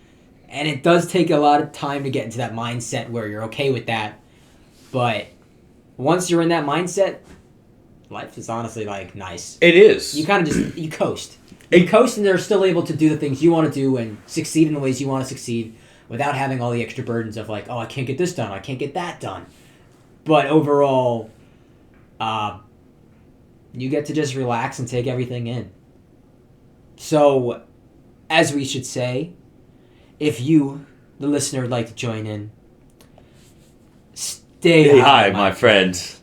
S1: and it does take a lot of time to get into that mindset where you're okay with that. But once you're in that mindset, life is honestly, like, nice.
S3: It is.
S1: You kind of just, you coast. You coast and they're still able to do the things you want to do and succeed in the ways you want to succeed without having all the extra burdens of, like, oh, I can't get this done, I can't get that done. But overall, you get to just relax and take everything in. So, as we should say, if you, the listener, would like to join in, stay high,
S3: my friends.